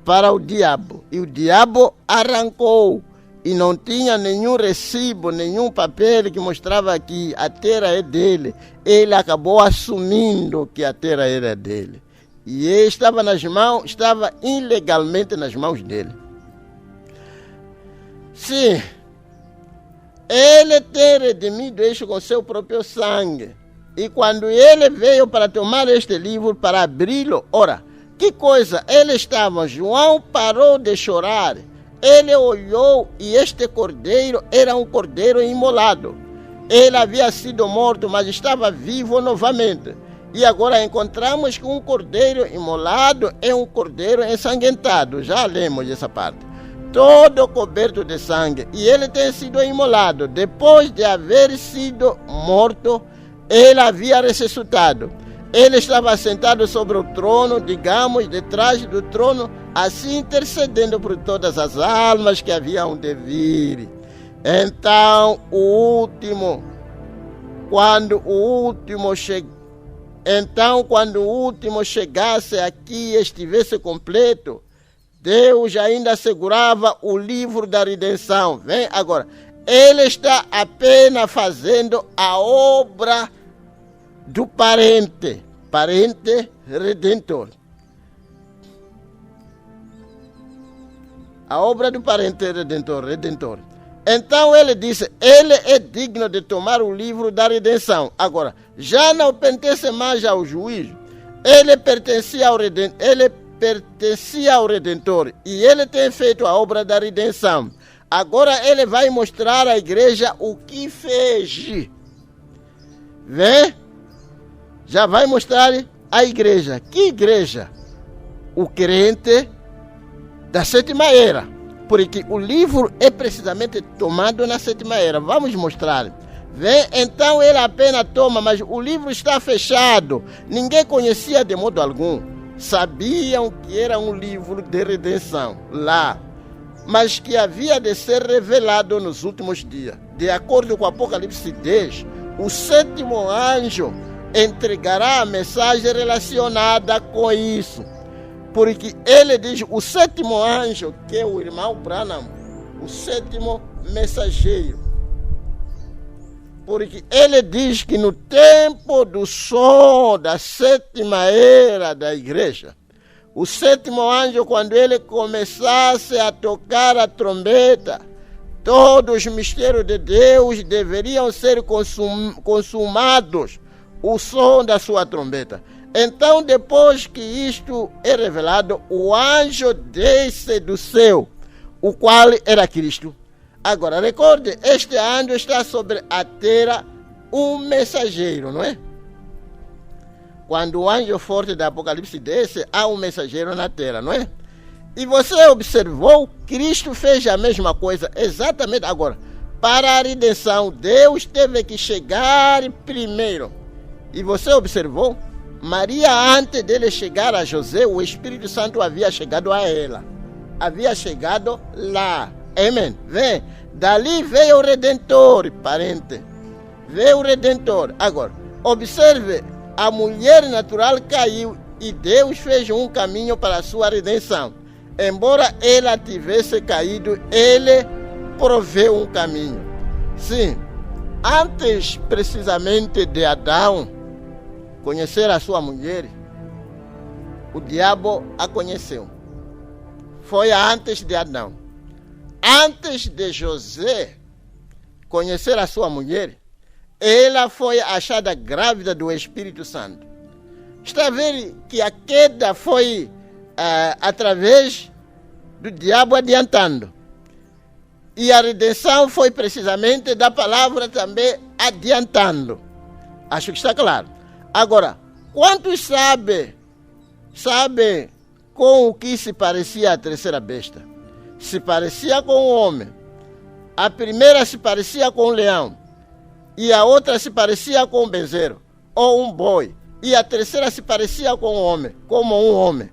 para o diabo. E o diabo arrancou, e não tinha nenhum recibo, nenhum papel que mostrava que a terra é dele. Ele acabou assumindo que a terra era dele. E ele estava ilegalmente nas mãos dele. Sim, ele tem redimido isto com seu próprio sangue. E quando ele veio para tomar este livro, para abri-lo, ora, que coisa, João parou de chorar. Ele olhou e este cordeiro era um cordeiro imolado. Ele havia sido morto, mas estava vivo novamente. E agora encontramos que um cordeiro imolado é um cordeiro ensanguentado. Já lemos essa parte. Todo coberto de sangue. E ele tem sido imolado. Depois de haver sido morto, ele havia ressuscitado. Ele estava sentado sobre o trono, digamos, detrás do trono, assim intercedendo por todas as almas que haviam de vir. Então, quando o último chegasse aqui e estivesse completo, Deus ainda segurava o livro da redenção. Vem agora. Ele está apenas fazendo a obra do parente redentor. A obra do parente redentor. Então ele disse, ele é digno de tomar o livro da redenção. Agora, já não pertence mais ao juízo. Ele pertencia ao Redentor e ele tem feito a obra da redenção. Agora ele vai mostrar à igreja o que fez. Vê? Já vai mostrar à igreja. Que igreja? O crente da sétima era. Porque o livro é precisamente tomado na sétima era. Vamos mostrar. Vê? Então ele apenas toma, mas o livro está fechado. Ninguém conhecia de modo algum. Sabiam que era um livro de redenção lá, mas que havia de ser revelado nos últimos dias. De acordo com Apocalipse 10, o sétimo anjo entregará a mensagem relacionada com isso. Porque ele diz, o sétimo anjo, que é o irmão Branham, o sétimo mensageiro. Porque ele diz que no tempo do som da sétima era da igreja, o sétimo anjo, quando ele começasse a tocar a trombeta, todos os mistérios de Deus deveriam ser consumados, o som da sua trombeta. Então, depois que isto é revelado, o anjo desce do céu, o qual era Cristo. Agora, recorde, este anjo está sobre a terra, um mensageiro, não é? Quando o anjo forte da Apocalipse desce, há um mensageiro na terra, não é? E você observou, Cristo fez a mesma coisa, exatamente agora. Para a redenção, Deus teve que chegar primeiro. E você observou, Maria, antes dele chegar a José, o Espírito Santo havia chegado a ela. Havia chegado lá. Amém. Vem. Dali veio o Redentor, parente. Veio o Redentor. Agora, observe, a mulher natural caiu e Deus fez um caminho para a sua redenção. Embora ela tivesse caído, ele proveu um caminho. Sim, antes precisamente de Adão conhecer a sua mulher, o diabo a conheceu. Foi antes de Adão. Antes de José conhecer a sua mulher, ela foi achada grávida do Espírito Santo. Está a ver que a queda foi através do diabo adiantando. E a redenção foi precisamente da palavra também adiantando. Acho que está claro. Agora, quantos sabem com o que se parecia a terceira besta? Se parecia com o homem. A primeira se parecia com o leão. E a outra se parecia com um bezerro ou um boi. E a terceira se parecia com o homem, como um homem.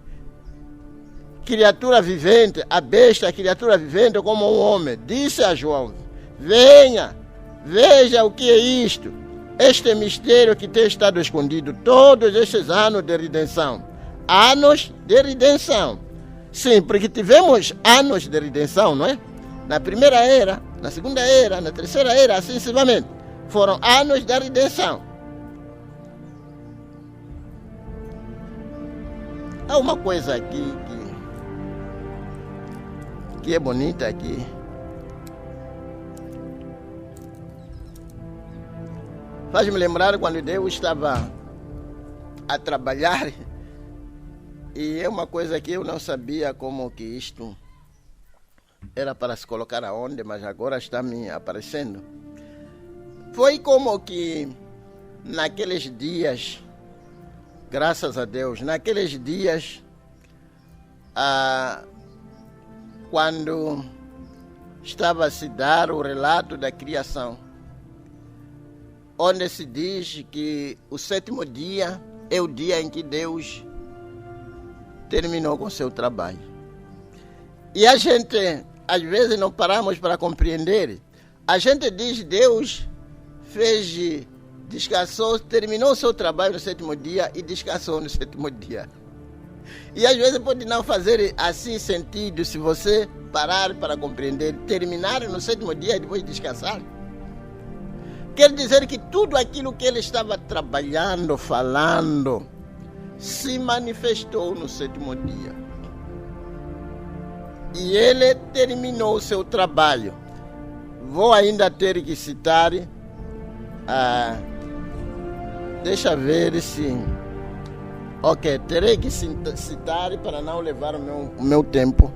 Criatura vivente, a besta, a criatura vivente como um homem. Disse a João, venha, veja o que é isto. Este mistério que tem estado escondido todos estes anos de redenção. Anos de redenção. Sim, porque tivemos anos de redenção, não é? Na primeira era, na segunda era, na terceira era, assim sucessivamente. Foram anos da redenção. Há uma coisa aqui que é bonita aqui. Faz-me lembrar quando Deus estava a trabalhar, e é uma coisa que eu não sabia como que isto era para se colocar aonde, mas agora está me aparecendo. Foi como que naqueles dias, graças a Deus, naqueles dias, quando estava a se dar o relato da criação, onde se diz que o 7º dia é o dia em que Deus terminou com seu trabalho. E a gente, às vezes, não paramos para compreender. A gente diz Deus descansou, terminou o seu trabalho no 7º dia e descansou no 7º dia. E às vezes pode não fazer assim sentido se você parar para compreender. Terminar no 7º dia e depois descansar. Quer dizer que tudo aquilo que ele estava trabalhando, falando, se manifestou no 7º dia. E ele terminou o seu trabalho. Vou ainda ter que citar, deixa ver se... Ok, terei que citar para não levar o meu tempo.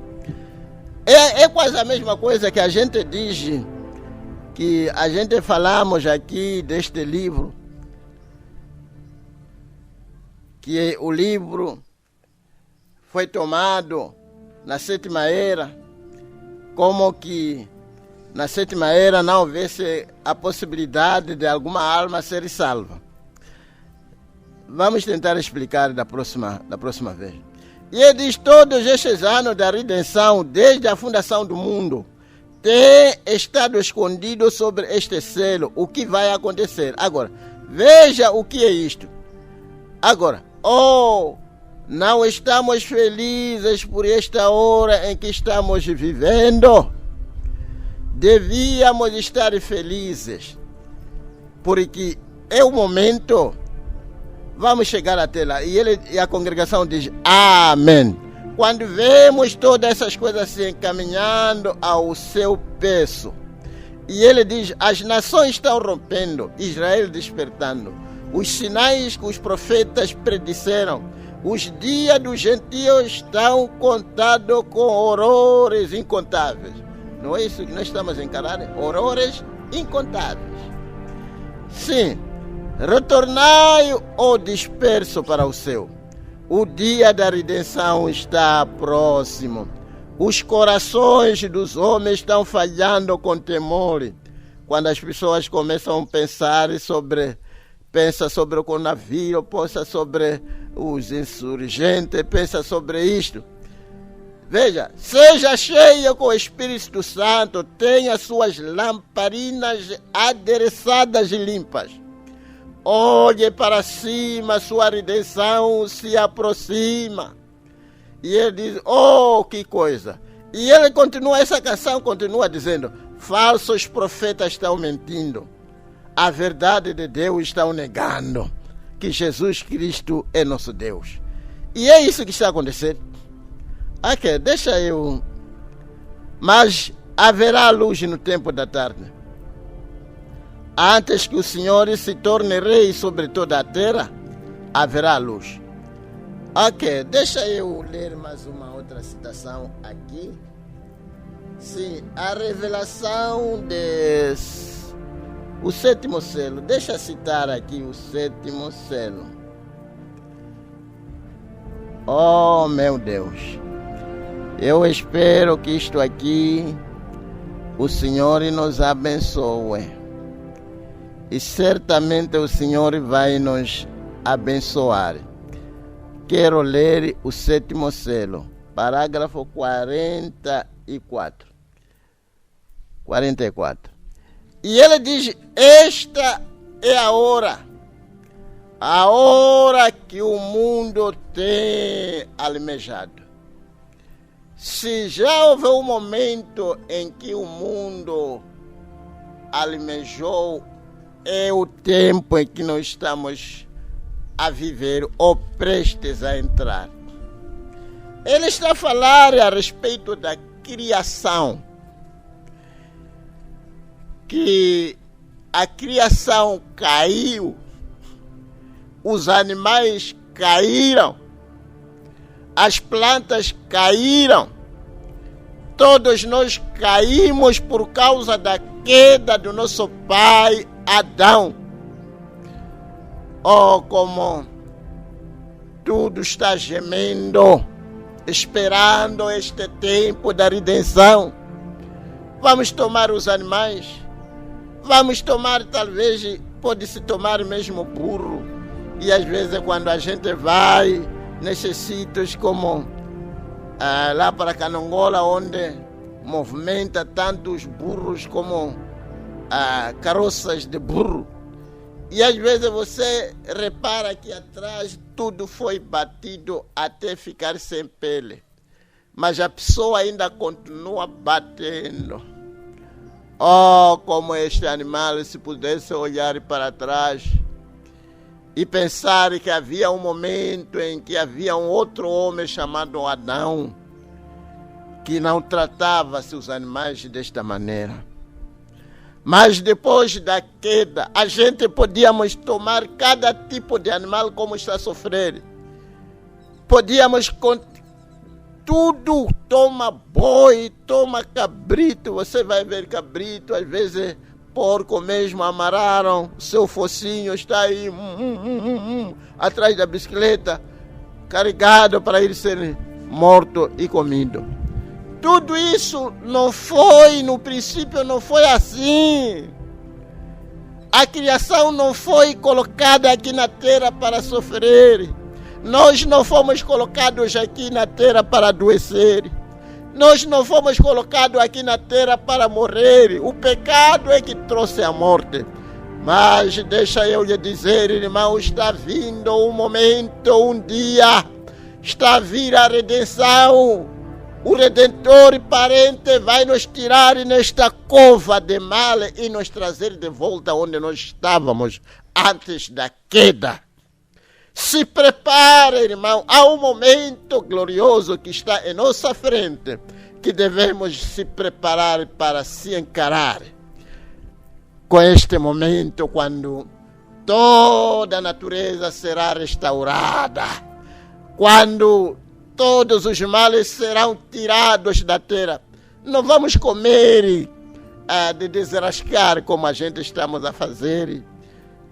É quase a mesma coisa que a gente diz, que a gente falamos aqui deste livro, que o livro foi tomado na 7ª era, como que na 7ª era não houvesse a possibilidade de alguma alma ser salva. Vamos tentar explicar da próxima vez. E ele diz: todos estes anos da redenção, desde a fundação do mundo, tem estado escondido sobre este selo o que vai acontecer. Agora, veja o que é isto. Agora, não estamos felizes por esta hora em que estamos vivendo. Devíamos estar felizes, porque é o momento. Vamos chegar até lá. E a congregação diz amém. Quando vemos todas essas coisas se encaminhando ao seu peso. E ele diz: as nações estão rompendo, Israel despertando. Os sinais que os profetas predisseram, os dias dos gentios estão contados com horrores incontáveis. Não é isso que nós estamos a encarar? Horrores incontáveis. Sim. Retornai o disperso para o céu. O dia da redenção está próximo. Os corações dos homens estão falhando com temor. Quando as pessoas começam a pensa sobre o coronavírus, pensa sobre os insurgentes, pensa sobre isto. Veja, seja cheio com o Espírito Santo, tenha suas lamparinas adereçadas e limpas. Olhe para cima, sua redenção se aproxima. E ele diz: que coisa. E ele continua, essa canção continua dizendo: falsos profetas estão mentindo. A verdade de Deus estão negando que Jesus Cristo é nosso Deus. E é isso que está acontecendo. Ok, deixa eu... Mas haverá luz no tempo da tarde. Antes que o Senhor se torne rei sobre toda a terra, haverá luz. Ok, deixa eu ler mais uma outra citação aqui. Sim, a revelação o 7º selo. Deixa eu citar aqui o 7º selo. Oh, meu Deus. Eu espero que isto aqui, o Senhor nos abençoe. E certamente o Senhor vai nos abençoar. Quero ler o 7º selo, parágrafo 44. E ele diz: esta é a hora que o mundo tem almejado. Se já houve um momento em que o mundo almejou, é o tempo em que nós estamos a viver ou prestes a entrar. Ele está a falar a respeito da criação. Que a criação caiu, os animais caíram, as plantas caíram, todos nós caímos por causa da queda do nosso pai Adão. Oh, como tudo está gemendo, esperando este tempo da redenção. Vamos tomar os animais, vamos tomar, talvez, pode-se tomar mesmo burro. E às vezes quando a gente vai nesses sítios como lá para Canongola, onde movimenta tantos burros como carroças de burro. E às vezes você repara que atrás tudo foi batido até ficar sem pele. Mas a pessoa ainda continua batendo. Oh, como este animal, se pudesse olhar para trás e pensar que havia um momento em que havia um outro homem chamado Adão, que não tratava seus animais desta maneira. Mas depois da queda, a gente podíamos tomar cada tipo de animal como está a sofrer. Podíamos, tudo, toma boi, toma cabrito. Você vai ver cabrito, às vezes porco mesmo, amarraram, seu focinho está aí, atrás da bicicleta, carregado para ele ser morto e comido. Tudo isso não foi, no princípio não foi assim. A criação não foi colocada aqui na terra para sofrer. Nós não fomos colocados aqui na terra para adoecer. Nós não fomos colocados aqui na terra para morrer. O pecado é que trouxe a morte. Mas deixa eu lhe dizer, irmão, está vindo um momento, um dia, está a vir a redenção. O Redentor parente vai nos tirar nesta cova de mal e nos trazer de volta onde nós estávamos antes da queda. Se prepare, irmão, há um momento glorioso que está em nossa frente, que devemos se preparar para se encarar com este momento, quando toda a natureza será restaurada, quando todos os males serão tirados da terra. Não vamos comer de desrascar como a gente estamos a fazer.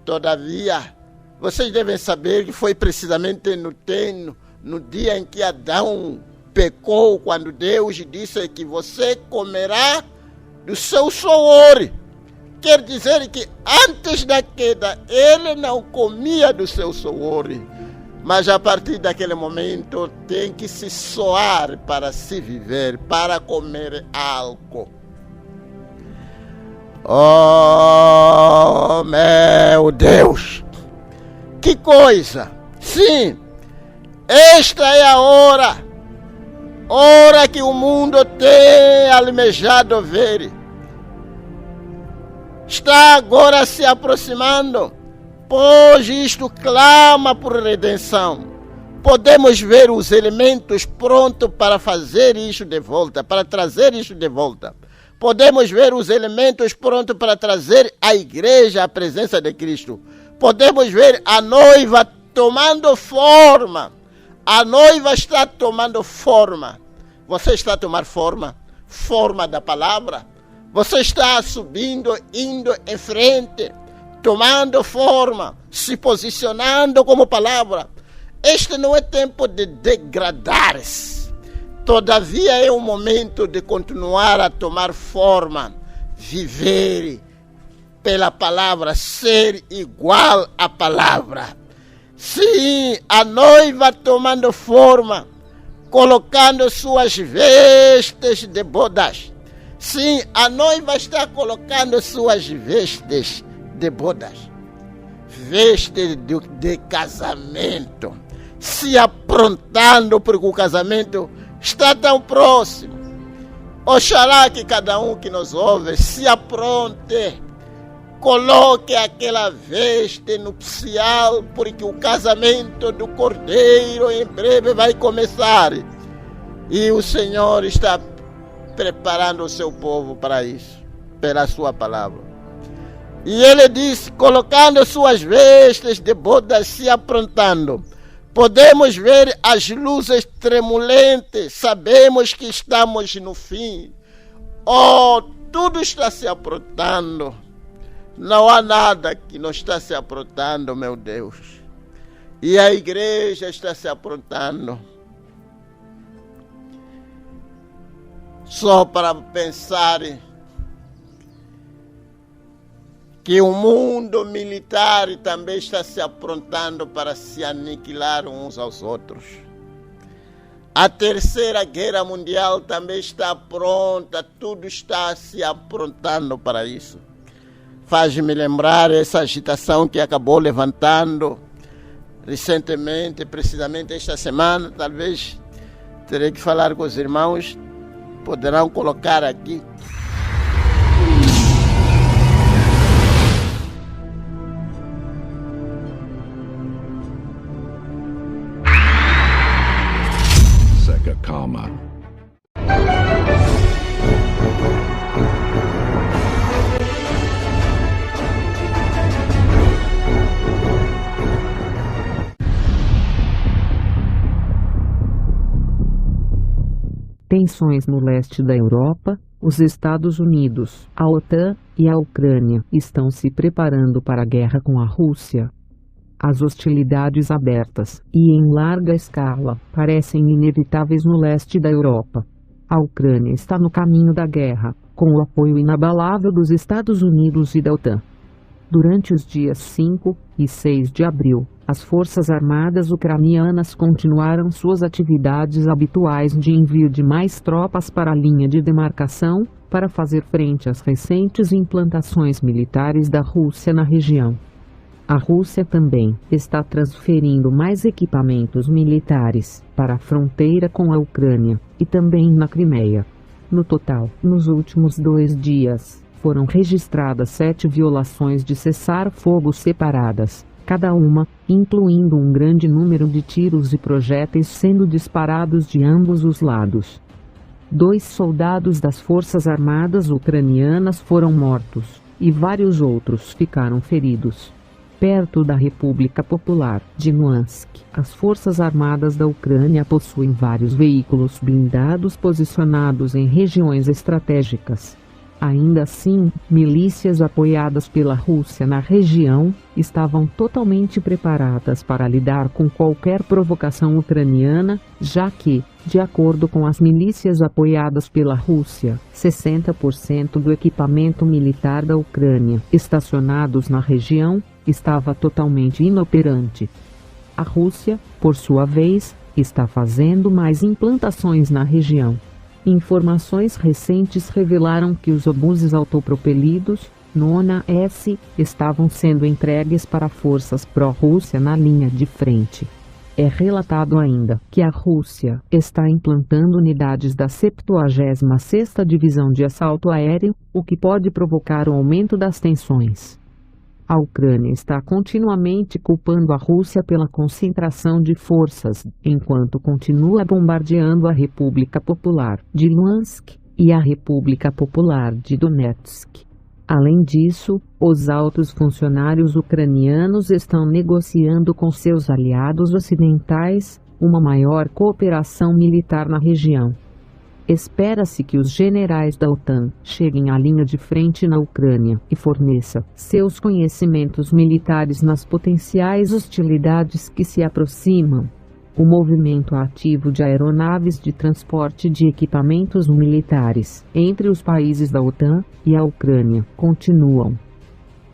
Todavia, vocês devem saber que foi precisamente no dia em que Adão pecou, quando Deus disse que você comerá do seu suor. Quer dizer que antes da queda ele não comia do seu suor. Mas a partir daquele momento tem que se suar para se viver, para comer algo. Oh, meu Deus! Que coisa! Sim, esta é a hora que o mundo tem almejado ver. Está agora se aproximando, pois isto clama por redenção. Podemos ver os elementos prontos para fazer isso de volta, para trazer isso de volta. Podemos ver os elementos prontos para trazer a igreja à presença de Cristo. Podemos ver a noiva tomando forma. A noiva está tomando forma. Você está a tomar forma? Forma da palavra. Você está subindo, indo em frente, tomando forma, se posicionando como palavra. Este não é tempo de degradar-se. Todavia é um momento de continuar a tomar forma, viver pela palavra, ser igual à palavra. Sim, a noiva tomando forma, colocando suas vestes de bodas. Sim, a noiva está colocando suas vestes de bodas. Vestes de casamento. Se aprontando, porque o casamento está tão próximo. Oxalá que cada um que nos ouve se apronte, coloque aquela veste nupcial, porque o casamento do Cordeiro em breve vai começar. E o Senhor está preparando o seu povo para isso, pela sua palavra. E ele disse, colocando suas vestes de bodas, se aprontando. Podemos ver as luzes tremulentes, sabemos que estamos no fim. Oh, tudo está se aprontando. Não há nada que não está se aprontando, meu Deus. E a igreja está se aprontando. Só para pensar que o mundo militar também está se aprontando para se aniquilar uns aos outros. A terceira guerra mundial também está pronta, tudo está se aprontando para isso. Faz-me lembrar essa agitação que acabou levantando recentemente, precisamente esta semana. Talvez terei que falar com os irmãos, poderão colocar aqui. Karma. Tensões no leste da Europa, os Estados Unidos, a OTAN e a Ucrânia estão se preparando para a guerra com a Rússia. As hostilidades abertas e em larga escala parecem inevitáveis no leste da Europa. A Ucrânia está no caminho da guerra, com o apoio inabalável dos Estados Unidos e da OTAN. Durante os dias 5 e 6 de abril, as Forças Armadas ucranianas continuaram suas atividades habituais de envio de mais tropas para a linha de demarcação, para fazer frente às recentes implantações militares da Rússia na região. A Rússia também está transferindo mais equipamentos militares para a fronteira com a Ucrânia e também na Crimeia. No total, nos últimos 2 dias, foram registradas 7 violações de cessar-fogo separadas, cada uma incluindo um grande número de tiros e projéteis sendo disparados de ambos os lados. 2 soldados das Forças Armadas ucranianas foram mortos e vários outros ficaram feridos. Perto da República Popular de Luhansk, as Forças Armadas da Ucrânia possuem vários veículos blindados posicionados em regiões estratégicas. Ainda assim, milícias apoiadas pela Rússia na região estavam totalmente preparadas para lidar com qualquer provocação ucraniana, já que, de acordo com as milícias apoiadas pela Rússia, 60% do equipamento militar da Ucrânia estacionados na região estava totalmente inoperante. A Rússia, por sua vez, está fazendo mais implantações na região. Informações recentes revelaram que os obuses autopropelidos, Nona S, estavam sendo entregues para forças pró-Rússia na linha de frente. É relatado ainda que a Rússia está implantando unidades da 76ª Divisão de Assalto Aéreo, o que pode provocar o aumento das tensões. A Ucrânia está continuamente culpando a Rússia pela concentração de forças, enquanto continua bombardeando a República Popular de Luhansk e a República Popular de Donetsk. Além disso, os altos funcionários ucranianos estão negociando com seus aliados ocidentais uma maior cooperação militar na região. Espera-se que os generais da OTAN cheguem à linha de frente na Ucrânia e forneçam seus conhecimentos militares nas potenciais hostilidades que se aproximam. O movimento ativo de aeronaves de transporte de equipamentos militares entre os países da OTAN e a Ucrânia continuam.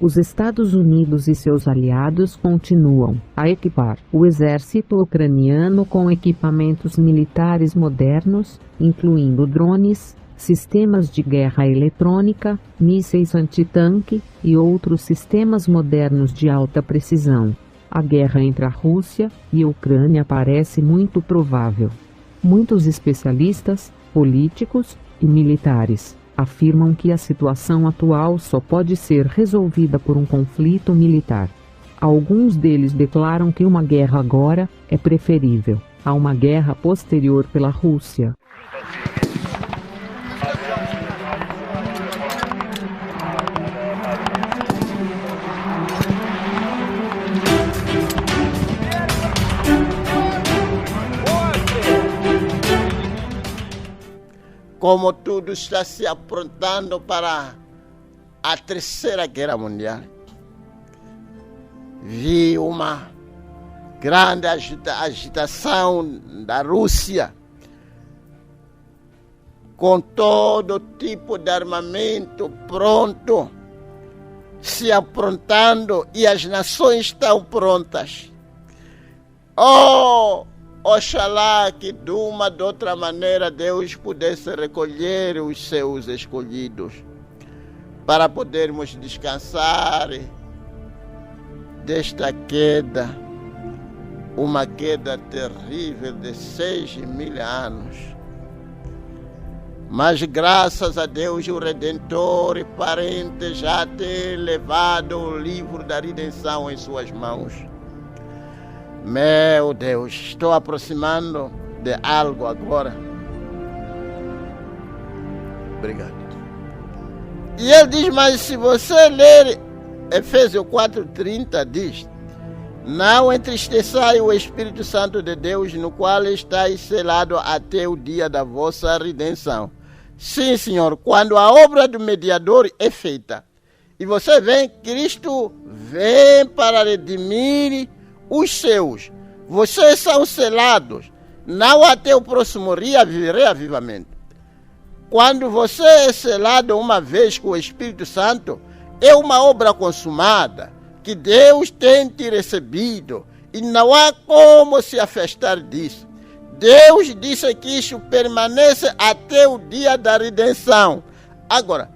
Os Estados Unidos e seus aliados continuam a equipar o exército ucraniano com equipamentos militares modernos, incluindo drones, sistemas de guerra eletrônica, mísseis antitanque e outros sistemas modernos de alta precisão. A guerra entre a Rússia e a Ucrânia parece muito provável. Muitos especialistas, políticos e militares afirmam que a situação atual só pode ser resolvida por um conflito militar. Alguns deles declaram que uma guerra agora é preferível a uma guerra posterior pela Rússia. como tudo está se aprontando para a Terceira Guerra Mundial. Vi uma grande agitação da Rússia, com todo tipo de armamento pronto, se aprontando, e as nações estão prontas. Oxalá que de uma ou de outra maneira Deus pudesse recolher os seus escolhidos para podermos descansar desta queda, uma queda terrível de 6.000 anos. Mas graças a Deus, o Redentor e parente já tem levado o livro da redenção em suas mãos. Meu Deus, estou aproximando de algo agora. Obrigado. E ele diz, mas se você ler Efésios 4:30, diz: não entristeçai o Espírito Santo de Deus, no qual estáis selado até o dia da vossa redenção. Sim, Senhor, quando a obra do mediador é feita, e você vê, Cristo vem para redimir os seus. Vocês são selados, não até o próximo reavivamento. Quando você é selado uma vez com o Espírito Santo, é uma obra consumada, que Deus tem te recebido, e não há como se afastar disso. Deus disse que isso permanece até o dia da redenção. Agora,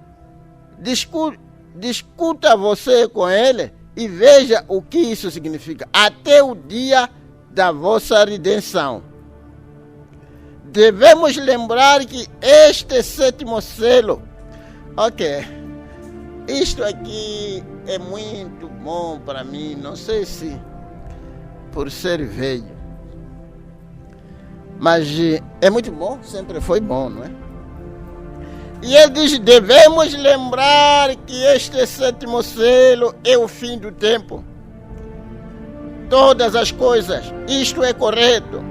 discuta você com ele e veja o que isso significa. Até o dia da vossa redenção. Devemos lembrar que este 7º selo, isto aqui é muito bom para mim, não sei se por ser velho, mas é muito bom, sempre foi bom, não é? E ele diz, devemos lembrar que este 7º selo é o fim do tempo. Todas as coisas, isto é correto.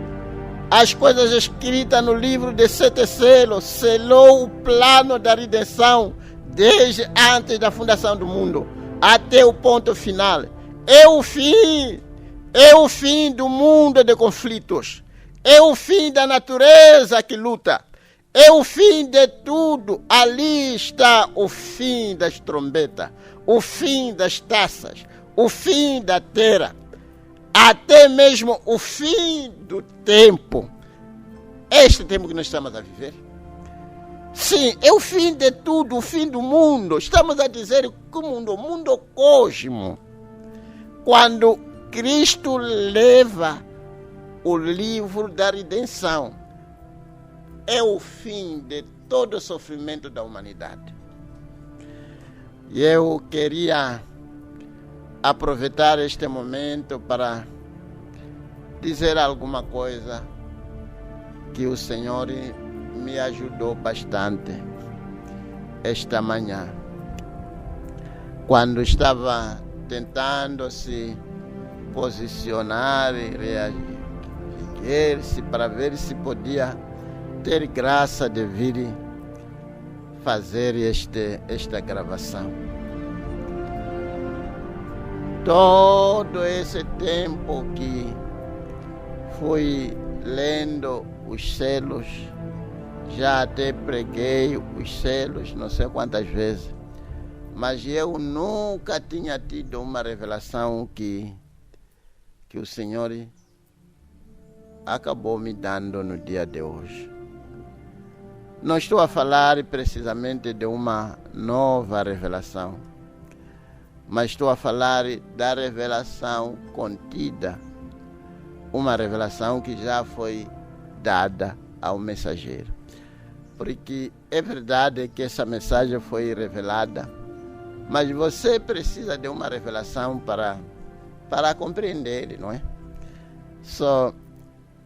As coisas escritas no livro de 7 selos, selou o plano da redenção desde antes da fundação do mundo até o ponto final. É o fim do mundo de conflitos. É o fim da natureza que luta. É o fim de tudo. Ali está o fim das trombetas, o fim das taças, o fim da terra, até mesmo o fim do tempo. Este tempo que nós estamos a viver. Sim, é o fim de tudo, o fim do mundo. Estamos a dizer que o mundo cósmico. Quando Cristo leva o livro da redenção, é o fim de todo o sofrimento da humanidade. E eu queria aproveitar este momento para dizer alguma coisa que o Senhor me ajudou bastante esta manhã, quando estava tentando se posicionar e reagir-se para ver se podia ter graça de vir fazer esta gravação. Todo esse tempo que fui lendo os selos, já até preguei os selos não sei quantas vezes, mas eu nunca tinha tido uma revelação que o Senhor acabou me dando no dia de hoje. Não estou a falar precisamente de uma nova revelação, mas estou a falar da revelação contida, uma revelação que já foi dada ao mensageiro. Porque é verdade que essa mensagem foi revelada, mas você precisa de uma revelação para compreender, não é?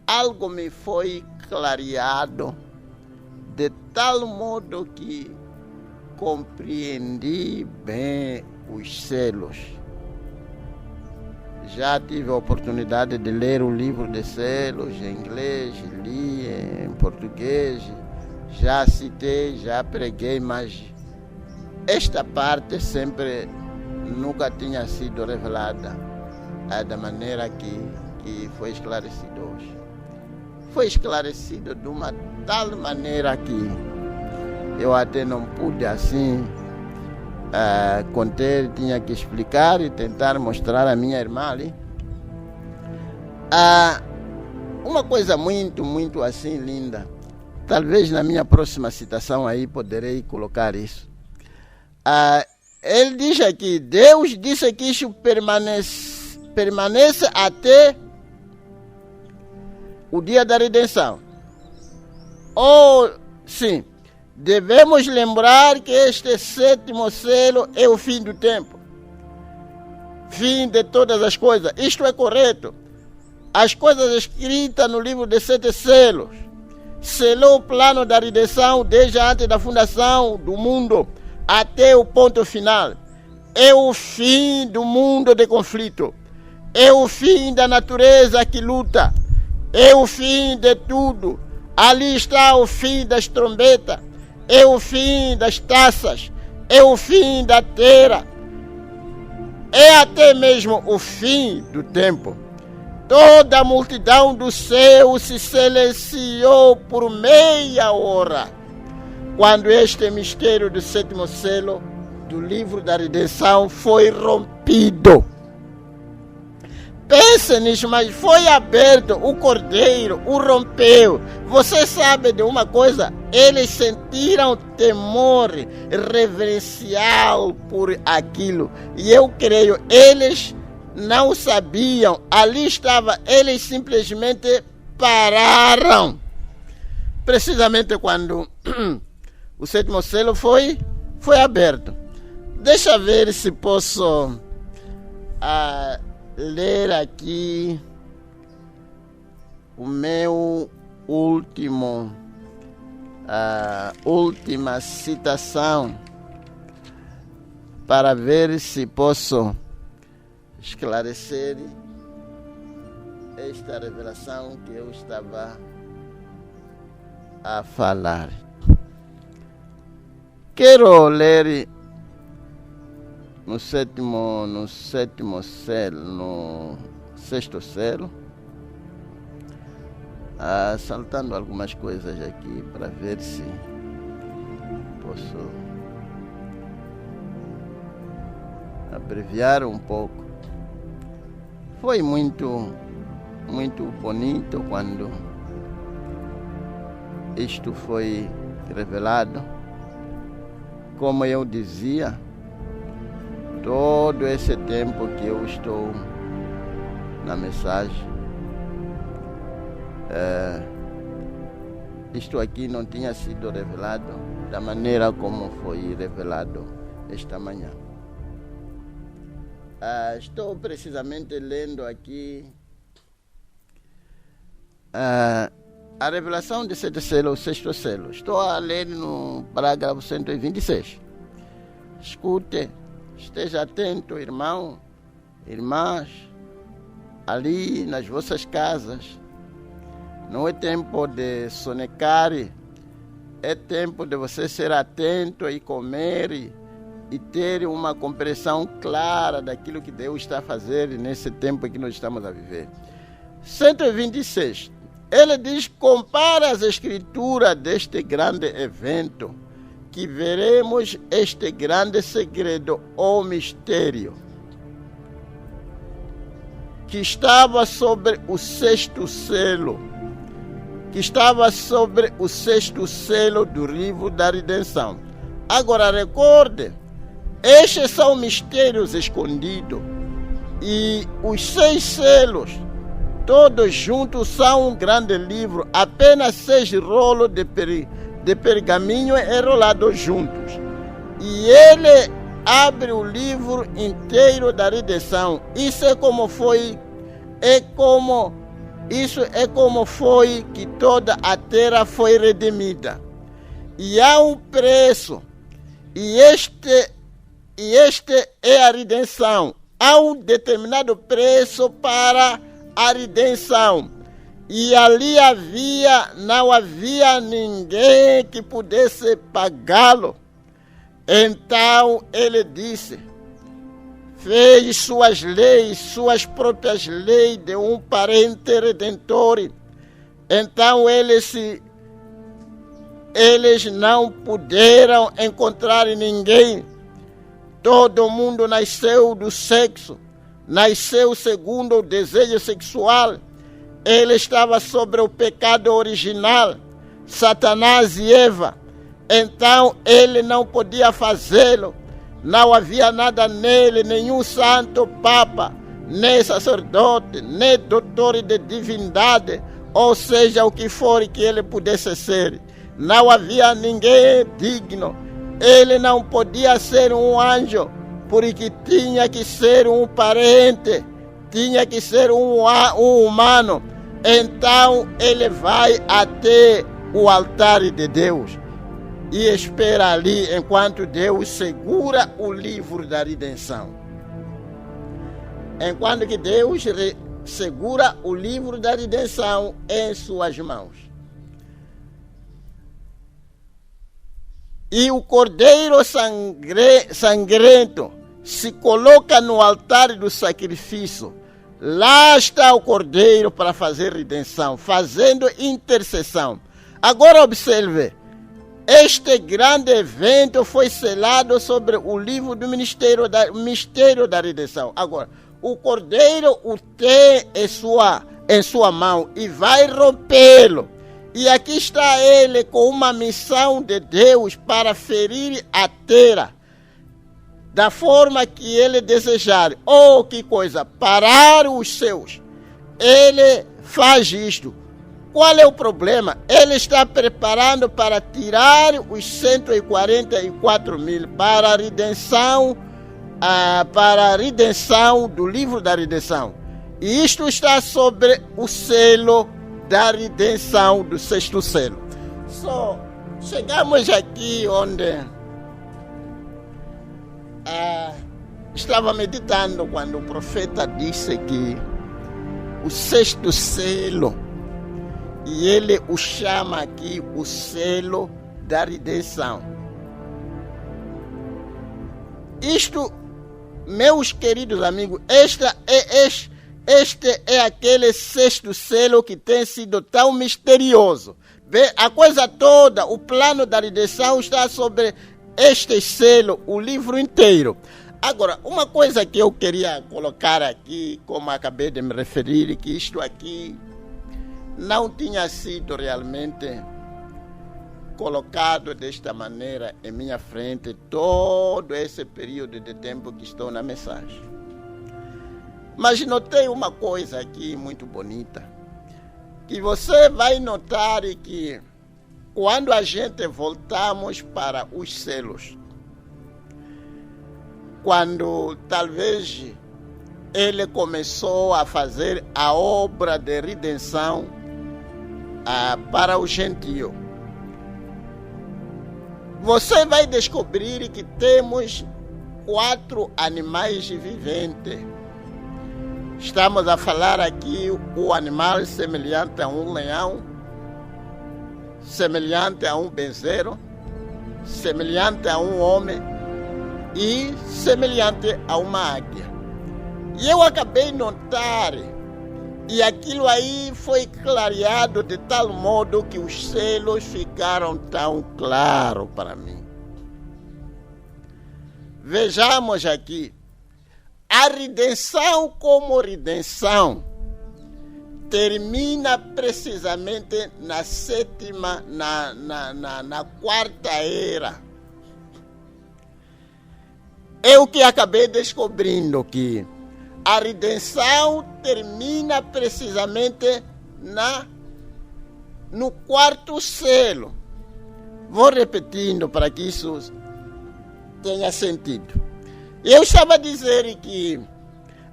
Algo me foi clareado de tal modo que compreendi bem os selos. Já tive a oportunidade de ler o livro de selos em inglês, li em português, Já citei, já preguei, mas esta parte sempre nunca tinha sido revelada da maneira que foi esclarecido hoje. Foi esclarecido de uma tal maneira que eu até não pude assim conter, tinha que explicar e tentar mostrar à minha irmã ali. Uma coisa muito, muito assim linda. Talvez na minha próxima citação aí poderei colocar isso. Ele diz aqui, Deus disse que isso permanece até o dia da redenção. Sim, devemos lembrar que este 7º selo é o fim do tempo. Fim de todas as coisas. Isto é correto. As coisas escritas no livro de 7 selos selou o plano da redenção desde antes da fundação do mundo até o ponto final. É o fim do mundo de conflito. É o fim da natureza que luta. É o fim de tudo. Ali está o fim das trombetas. É o fim das taças. É o fim da terra. É até mesmo o fim do tempo. Toda a multidão do céu se silenciou por meia hora, quando este mistério do 7º selo do livro da redenção foi rompido. Pense nisso, mas foi aberto, o cordeiro o rompeu. Você sabe de uma coisa? Eles sentiram temor reverencial por aquilo. E eu creio, eles não sabiam, ali estava, eles simplesmente pararam. Precisamente quando o 7º selo foi aberto. Deixa ver se posso ler aqui o meu última citação para ver se posso esclarecer esta revelação que eu estava a falar. Quero ler no 7º selo, no 6º selo, saltando algumas coisas aqui para ver se posso abreviar um pouco. Foi muito, muito bonito quando isto foi revelado. Como eu dizia, todo esse tempo que eu estou na mensagem, isto aqui não tinha sido revelado da maneira como foi revelado esta manhã. Estou precisamente lendo aqui a revelação de 7 selos, o 6º selo. Estou a ler no parágrafo 126. Escute, esteja atento, irmão, irmãs, ali nas vossas casas. Não é tempo de sonecar, é tempo de você ser atento e comer e ter uma compreensão clara daquilo que Deus está fazendo nesse tempo que nós estamos a viver. 126. Ele diz, compara as escrituras deste grande evento, que veremos este grande segredo ou mistério, que estava sobre o 6º selo, do livro da redenção. Agora recorde, estes são mistérios escondidos, e os 6 selos, todos juntos, são um grande livro, apenas 6 rolos de pergaminho enrolados juntos. E ele abre o livro inteiro da redenção. Isso é como foi que toda a terra foi redimida. E há um preço, e este é a redenção. Há um determinado preço para a redenção. E ali não havia ninguém que pudesse pagá-lo. Então ele disse, fez suas leis, suas próprias leis de um parente redentor. Então eles não puderam encontrar ninguém. Todo mundo nasceu do sexo, nasceu segundo o desejo sexual. Ele estava sobre o pecado original, Satanás e Eva. Então ele não podia fazê-lo. Não havia nada nele, nenhum santo, papa, nem sacerdote, nem doutor de divindade, ou seja, o que for que ele pudesse ser. Não havia ninguém digno. Ele não podia ser um anjo, porque tinha que ser um parente, tinha que ser um humano. Então ele vai até o altar de Deus e espera ali enquanto Deus segura o livro da redenção. Enquanto que Deus segura o livro da redenção em suas mãos. E o cordeiro sangrento se coloca no altar do sacrifício. Lá está o cordeiro para fazer redenção, fazendo intercessão. Agora observe, este grande evento foi selado sobre o livro do mistério da redenção. Agora, o cordeiro o tem em sua mão e vai rompê-lo. E aqui está ele com uma missão de Deus para ferir a terra da forma que ele desejar. Oh, que coisa! Parar os seus. Ele faz isto. Qual é o problema? Ele está preparando para tirar os 144 mil para a redenção do livro da redenção. E isto está sobre o selo da redenção do sexto selo. Chegamos aqui onde estava meditando quando o profeta disse que o sexto selo, e ele o chama aqui o selo da redenção. Isto, meus queridos amigos, este é aquele sexto selo que tem sido tão misterioso. A coisa toda, o plano da redenção está sobre este selo, o livro inteiro. Agora, uma coisa que eu queria colocar aqui, como acabei de me referir, que isto aqui não tinha sido realmente colocado desta maneira em minha frente todo esse período de tempo que estou na mensagem. Mas notei uma coisa aqui muito bonita, que você vai notar que quando a gente voltamos para os selos, quando talvez ele começou a fazer a obra de redenção para o gentio, você vai descobrir que temos 4 animais viventes. Estamos a falar aqui o animal semelhante a um leão, semelhante a um bezerro, semelhante a um homem e semelhante a uma águia. E eu acabei de notar, e aquilo aí foi clareado de tal modo que os selos ficaram tão claros para mim. Vejamos aqui. A redenção como redenção termina precisamente na sétima, na quarta era. É o que acabei descobrindo, que a redenção termina precisamente no quarto selo. Vou repetindo para que isso tenha sentido. Eu estava a dizer que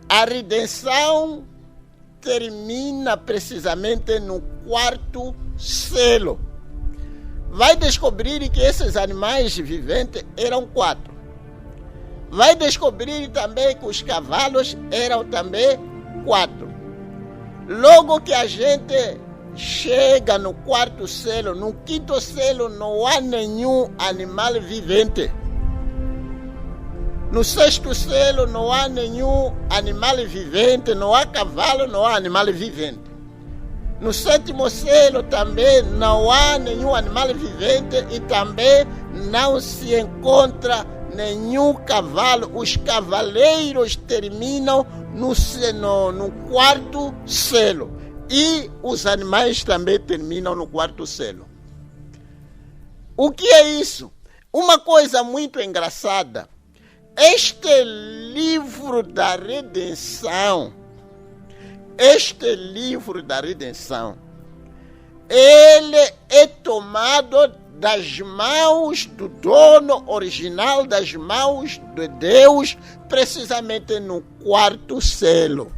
a redenção termina precisamente no quarto selo. Vai descobrir que esses animais viventes eram 4. Vai descobrir também que os cavalos eram também 4. Logo que a gente chega no quarto selo, no quinto selo não há nenhum animal vivente. No sexto selo não há nenhum animal vivente, não há cavalo, não há animal vivente. No sétimo selo também não há nenhum animal vivente e também não se encontra nenhum cavalo. Os cavaleiros terminam no quarto selo e os animais também terminam no quarto selo. O que é isso? Uma coisa muito engraçada. Este livro da redenção, ele é tomado das mãos do dono original, das mãos de Deus, precisamente no quarto selo.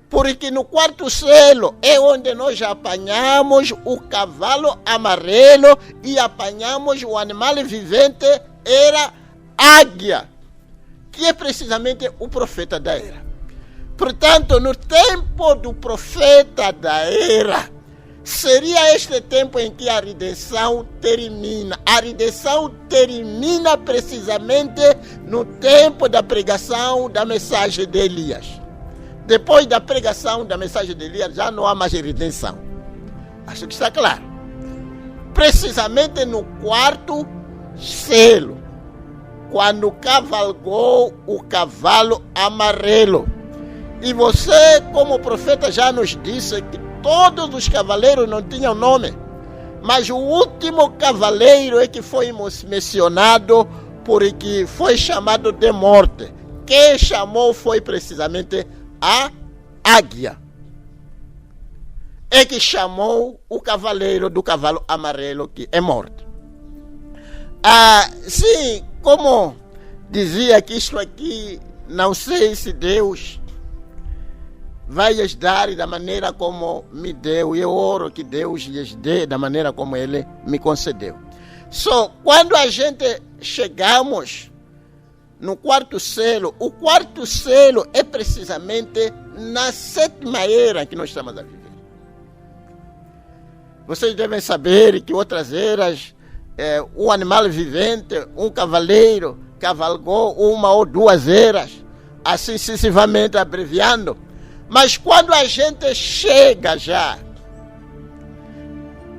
Porque no quarto selo é onde nós apanhamos o cavalo amarelo e apanhamos o animal vivente, era águia, que é precisamente o profeta da era. Portanto, no tempo do profeta da era, seria este tempo em que a redenção termina. A redenção termina precisamente no tempo da pregação da mensagem de Elias. Depois da pregação da mensagem de Elias, já não há mais redenção. Acho que está claro. Precisamente no quarto selo, quando cavalgou o cavalo amarelo. E você, como profeta, já nos disse que todos os cavaleiros não tinham nome, mas o último cavaleiro é que foi mencionado porque foi chamado de morte. Quem chamou foi precisamente a águia. É que chamou o cavaleiro do cavalo amarelo, que é morte. Sim, como dizia que isto aqui, não sei se Deus vai lhes dar da maneira como me deu, e eu oro que Deus lhes dê da maneira como Ele me concedeu. Quando a gente chegamos no quarto selo, o quarto selo é precisamente na sétima era que nós estamos a viver. Vocês devem saber que outras eras, um animal vivente, um cavaleiro, cavalgou uma ou duas eras, assim sucessivamente abreviando. Mas quando a gente chega já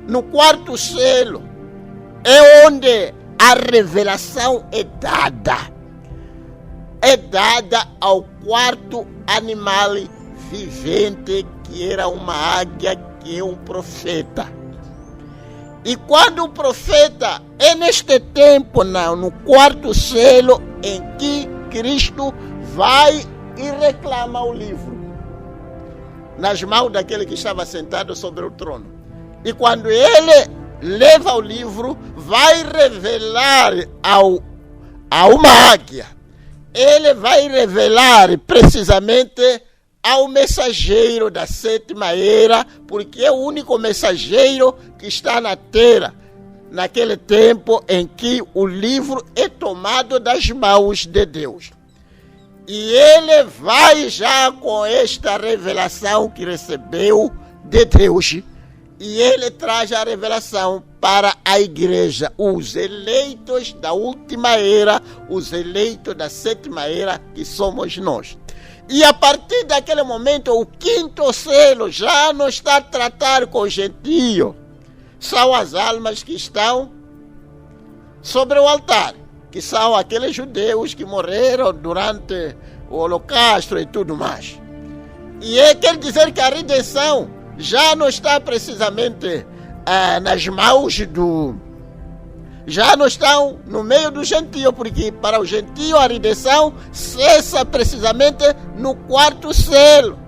no quarto selo, é onde a revelação é dada. É dada ao quarto animal vivente, que era uma águia, que é um profeta. E quando o profeta é neste tempo, no quarto selo, em que Cristo vai e reclama o livro nas mãos daquele que estava sentado sobre o trono. E quando ele leva o livro, vai revelar a uma águia. Ele vai revelar precisamente ao mensageiro da sétima era, porque é o único mensageiro que está na terra, naquele tempo em que o livro é tomado das mãos de Deus. E ele vai já com esta revelação que recebeu de Deus, e ele traz a revelação para a igreja, os eleitos da última era, os eleitos da sétima era, que somos nós. E a partir daquele momento, o quinto selo já não está a tratar com o gentio. São as almas que estão sobre o altar, que são aqueles judeus que morreram durante o holocausto e tudo mais. E quer dizer que a redenção já não está precisamente nas mãos já não estão no meio do gentio, porque para o gentio a redenção cessa precisamente no quarto selo.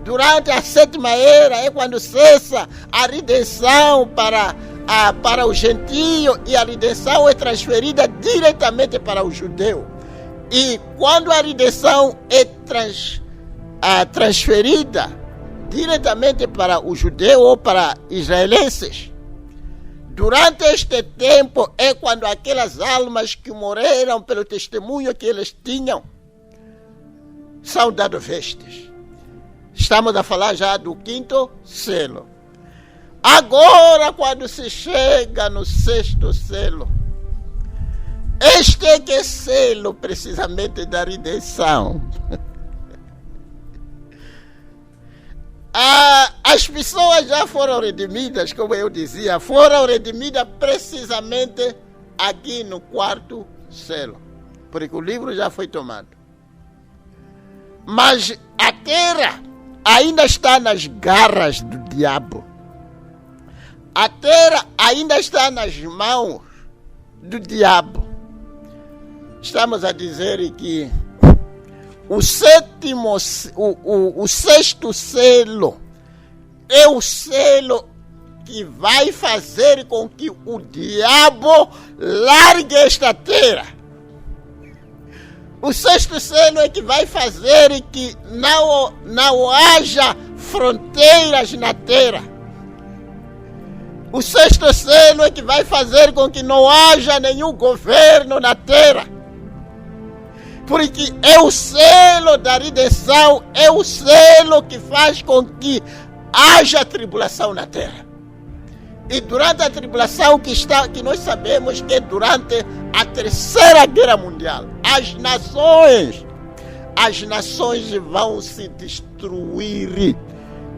Durante a sétima era é quando cessa a redenção para o gentio, e a redenção é transferida diretamente para o judeu. E quando a redenção é transferida diretamente para o judeu ou para israelenses, durante este tempo é quando aquelas almas que morreram pelo testemunho que eles tinham são dadas vestes. Estamos a falar já do quinto selo. Agora, quando se chega no 6º selo, este é que é selo precisamente da redenção. As pessoas já foram redimidas, como eu dizia, foram redimidas precisamente aqui no 4º selo, porque o livro já foi tomado. Mas a terra ainda está nas garras do diabo. A terra ainda está nas mãos do diabo. Estamos a dizer que o 6º selo é o selo que vai fazer com que o diabo largue esta terra. O 6º selo é que vai fazer que não haja fronteiras na terra. O 6º selo é que vai fazer com que não haja nenhum governo na terra. Porque é o selo da redenção, é o selo que faz com que haja tribulação na terra. E durante a tribulação que nós sabemos que é durante a 3ª Guerra Mundial, as nações vão se destruir,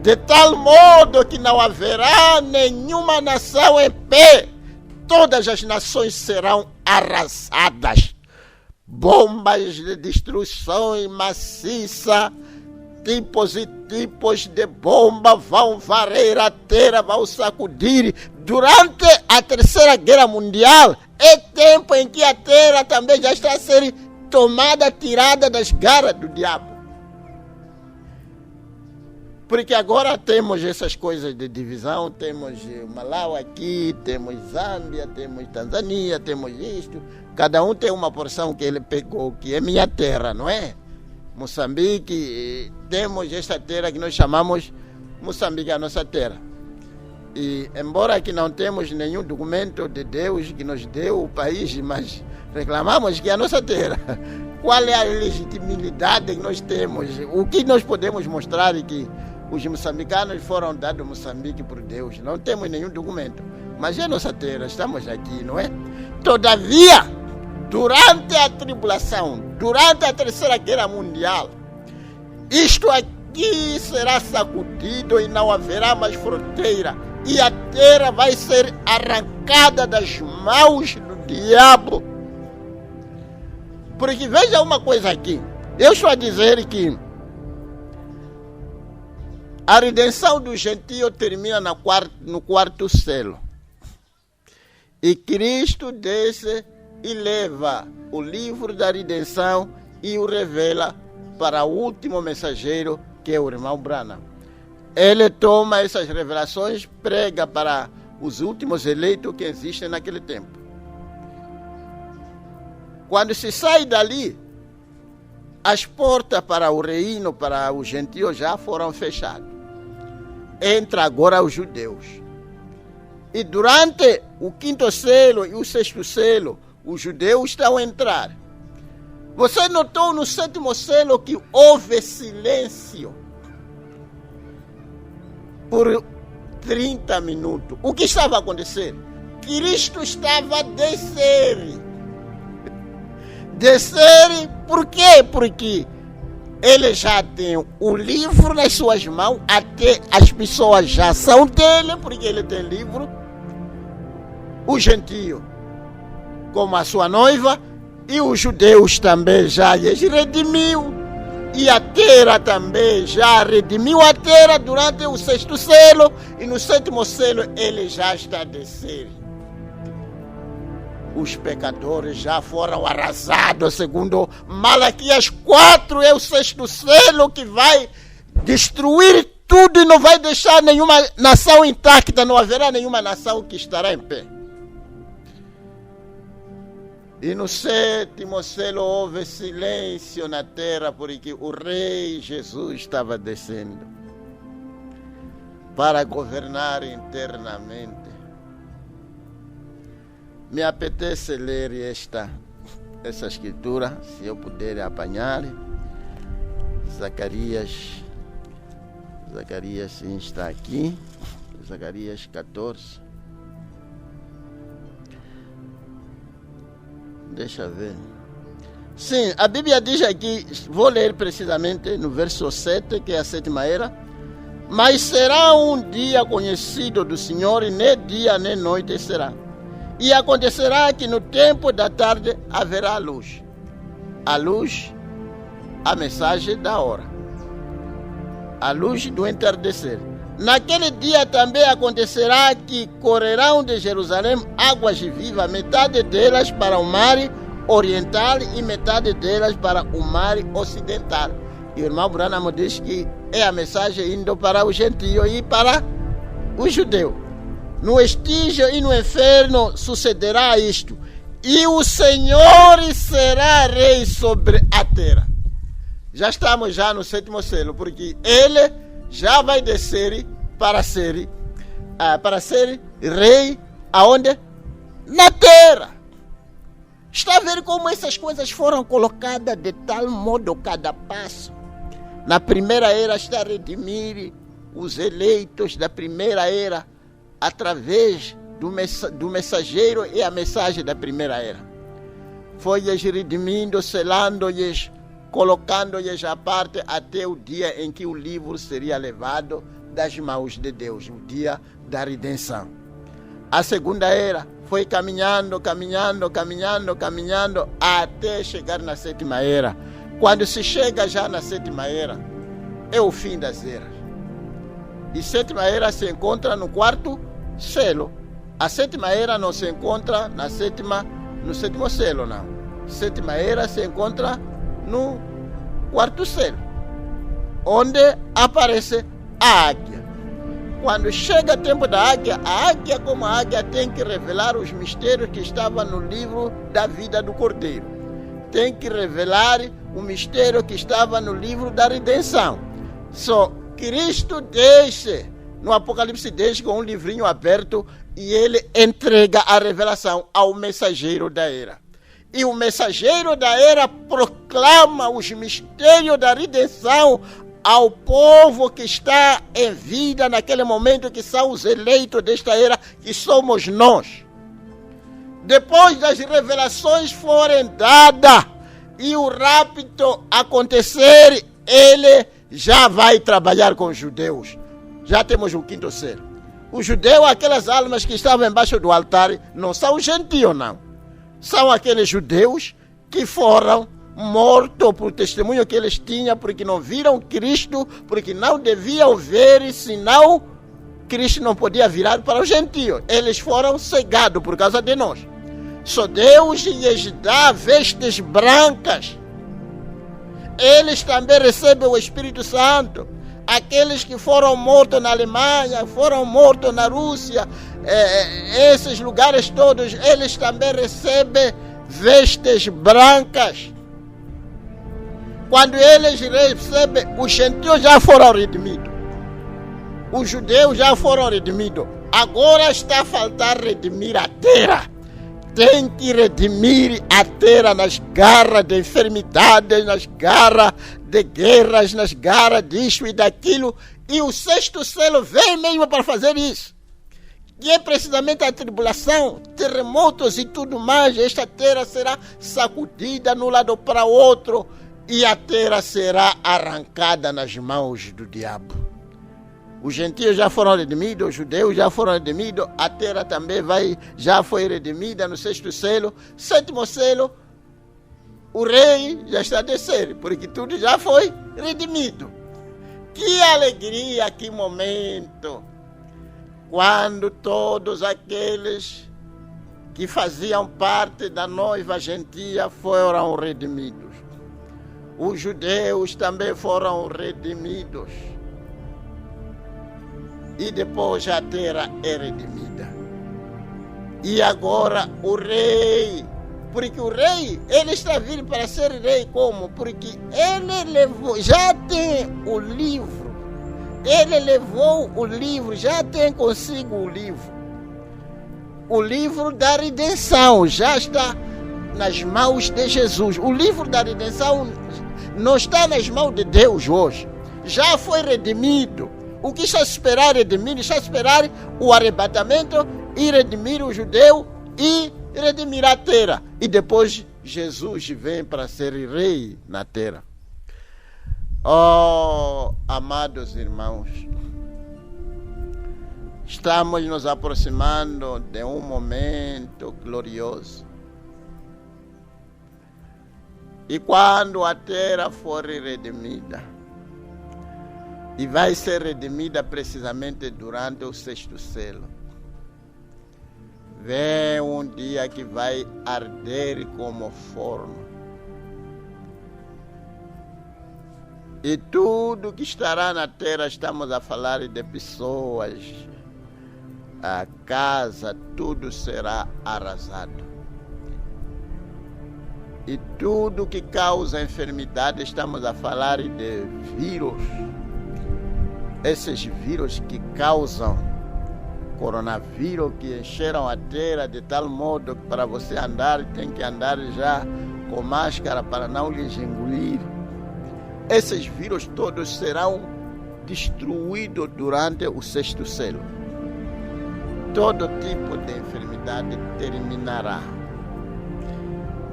de tal modo que não haverá nenhuma nação em pé. Todas as nações serão arrasadas. Bombas de destruição maciça, tipos e tipos de bomba vão varrer a terra, vão sacudir. Durante a 3ª Guerra Mundial, é tempo em que a terra também já está a ser tomada, tirada das garras do diabo. Porque agora temos essas coisas de divisão, temos Malau aqui, temos Zâmbia, temos Tanzânia, temos isto. Cada um tem uma porção que ele pegou, que é minha terra, não é? Moçambique, temos esta terra que nós chamamos Moçambique, a nossa terra. E embora que não temos nenhum documento de Deus que nos deu o país, mas reclamamos que é a nossa terra. Qual é a legitimidade que nós temos? O que nós podemos mostrar é que os moçambicanos foram dados Moçambique por Deus. Não temos nenhum documento, mas é nossa terra, estamos aqui, não é? Todavia, durante a tribulação, durante a 3ª Guerra Mundial, isto aqui será sacudido e não haverá mais fronteira. E a terra vai ser arrancada das mãos do diabo. Porque veja uma coisa aqui. Eu estou a dizer que a redenção do gentio termina no 4º selo. E Cristo desce e leva o livro da redenção e o revela para o último mensageiro, que é o irmão Branham. Ele toma essas revelações, prega para os últimos eleitos que existem naquele tempo. Quando se sai dali, as portas para o reino, para os gentios já foram fechadas. Entra agora os judeus. E durante o 5º selo e o 6º selo, os judeus estão a entrar. Você notou no 7º selo que houve silêncio por 30 minutos. O que estava a acontecer? Cristo estava a descer. Descer, por quê? Porque ele já tem o livro nas suas mãos, até as pessoas já são dele, porque ele tem livro. O gentio, como a sua noiva, e os judeus também já lhes redimiu. E a terra também já redimiu a terra durante o 6º selo, e no 7º selo ele já está a descer. Os pecadores já foram arrasados, segundo Malaquias 4, é o 6º selo que vai destruir tudo e não vai deixar nenhuma nação intacta, não haverá nenhuma nação que estará em pé. E no 7º selo houve silêncio na terra, porque o rei Jesus estava descendo para governar internamente. Me apetece ler essa escritura, se eu puder apanhar. Zacarias sim está aqui. Zacarias 14. Deixa ver. Sim, a Bíblia diz aqui, vou ler precisamente no verso 7, que é a sétima era. Mas será um dia conhecido do Senhor, e nem dia nem noite será. E acontecerá que no tempo da tarde haverá luz. A luz, a mensagem da hora. A luz do entardecer. Naquele dia também acontecerá que correrão de Jerusalém águas vivas, metade delas para o mar oriental e metade delas para o mar ocidental. E o irmão Branham diz que é a mensagem indo para o gentio e para o judeu. No estígio e no inferno sucederá isto, e o Senhor será rei sobre a terra. Já estamos já no sétimo selo, porque ele já vai descer para ser rei aonde? Na terra. Está a ver como essas coisas foram colocadas de tal modo cada passo. Na primeira era está a redimir os eleitos da primeira era através do mensageiro e a mensagem da primeira era. Foi-lhes redimindo, selando-lhes, colocando-lhes à parte até o dia em que o livro seria levado das mãos de Deus, o dia da redenção. A segunda era foi caminhando até chegar na sétima era. Quando se chega já na sétima era, é o fim das eras. E sétima era se encontra no quarto selo. A sétima era não se encontra no sétimo selo, não. Sétima era se encontra no quarto selo, onde aparece a águia. Quando chega o tempo da águia, a águia como a águia tem que revelar os mistérios que estavam no livro da vida do Cordeiro. Tem que revelar o mistério que estava no livro da redenção. Só Cristo deixa, no Apocalipse deixa com um livrinho aberto e ele entrega a revelação ao mensageiro da era. E o mensageiro da era proclama os mistérios da redenção ao povo que está em vida naquele momento, que são os eleitos desta era, que somos nós. Depois das revelações forem dadas e o rapto acontecer, ele já vai trabalhar com os judeus. Já temos o quinto selo. Os judeus, aquelas almas que estavam embaixo do altar, não são os gentios, não. São aqueles judeus que foram mortos por testemunho que eles tinham, porque não viram Cristo, porque não deviam ver, senão Cristo não podia virar para os gentios. Eles foram cegados por causa de nós. Só Deus lhes dá vestes brancas. Eles também recebem o Espírito Santo. Aqueles que foram mortos na Alemanha, foram mortos na Rússia, esses lugares todos, eles também recebem vestes brancas. Quando eles recebem, os gentios já foram redimidos. Os judeus já foram redimidos. Agora está a faltar redimir a terra. Tem que redimir a terra nas garras de enfermidades, nas garras de guerras, nas garras disso e daquilo. E o sexto selo vem mesmo para fazer isso. Que é precisamente a tribulação, terremotos e tudo mais. Esta terra será sacudida de um lado para o outro e a terra será arrancada nas mãos do diabo. Os gentios já foram redimidos, os judeus já foram redimidos, a terra também já foi redimida no sexto selo. Sétimo selo, o rei já está a descer, porque tudo já foi redimido. Que alegria, que momento, quando todos aqueles que faziam parte da noiva gentia foram redimidos. Os judeus também foram redimidos. E depois a terra é redimida. E agora o rei, porque o rei, ele está vindo para ser rei como? Porque ele levou, já tem o livro, ele levou o livro, já tem consigo o livro da redenção, já está nas mãos de Jesus. O livro da redenção não está nas mãos de Deus hoje, já foi redimido. O que está a esperar redimir? Está a esperar o arrebatamento e redimir o judeu e redimir a terra. E depois Jesus vem para ser rei na terra. Oh, amados irmãos, estamos nos aproximando de um momento glorioso. E quando a terra for redimida, e vai ser redimida precisamente durante o sexto selo, vem um dia que vai arder como forno. E tudo que estará na terra, estamos a falar de pessoas, a casa, tudo será arrasado. E tudo que causa enfermidade, estamos a falar de vírus. Esses vírus que causam coronavírus, que encheram a terra de tal modo que para você andar, tem que andar já com máscara para não lhes engolir. Esses vírus todos serão destruídos durante o sexto selo. Todo tipo de enfermidade terminará.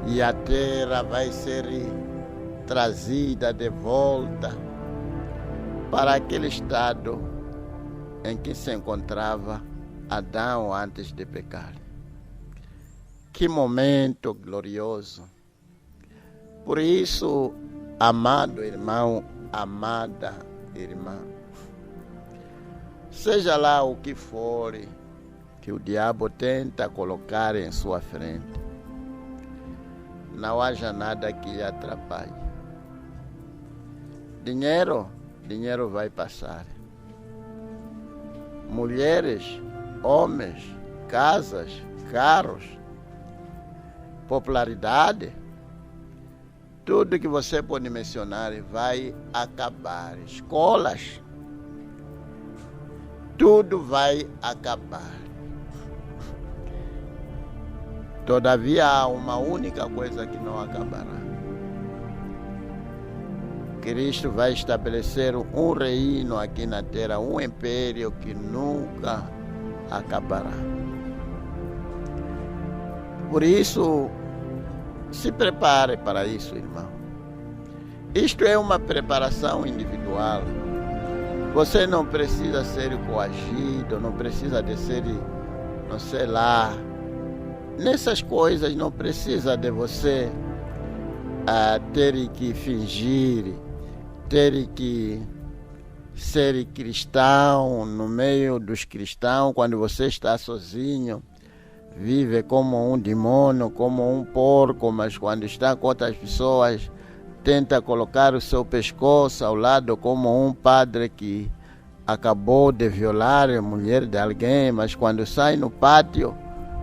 E a terra vai ser trazida de volta para aquele estado em que se encontrava Adão antes de pecar. Que momento glorioso! Por isso, amado irmão, amada irmã, seja lá o que for que o diabo tenta colocar em sua frente, não haja nada que lhe atrapalhe. Dinheiro vai passar. Mulheres, homens, casas, carros, popularidade, tudo que você pode mencionar vai acabar. Escolas, tudo vai acabar. Todavia, há uma única coisa que não acabará. Cristo vai estabelecer um reino aqui na terra, um império que nunca acabará. Por isso, se prepare para isso, irmão. Isto é uma preparação individual. Você não precisa ser coagido, não precisa de ser, não sei lá, nessas coisas não precisa de você ter que fingir, ter que ser cristão no meio dos cristãos. Quando você está sozinho, vive como um demônio, como um porco, mas quando está com outras pessoas, tenta colocar o seu pescoço ao lado como um padre que acabou de violar a mulher de alguém, mas quando sai no pátio,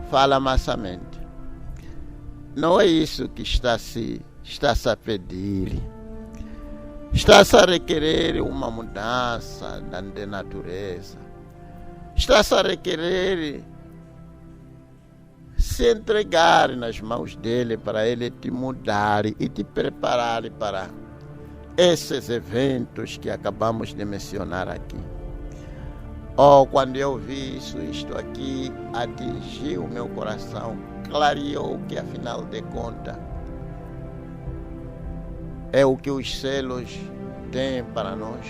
fala mansamente. Não é isso que está-se a pedir. Está-se a requerer uma mudança de natureza. Está-se a requerer se entregar nas mãos dele para ele te mudar e te preparar para esses eventos que acabamos de mencionar aqui. Oh, quando eu vi isto aqui atingiu o meu coração, clareou que afinal de contas é o que os selos têm para nós.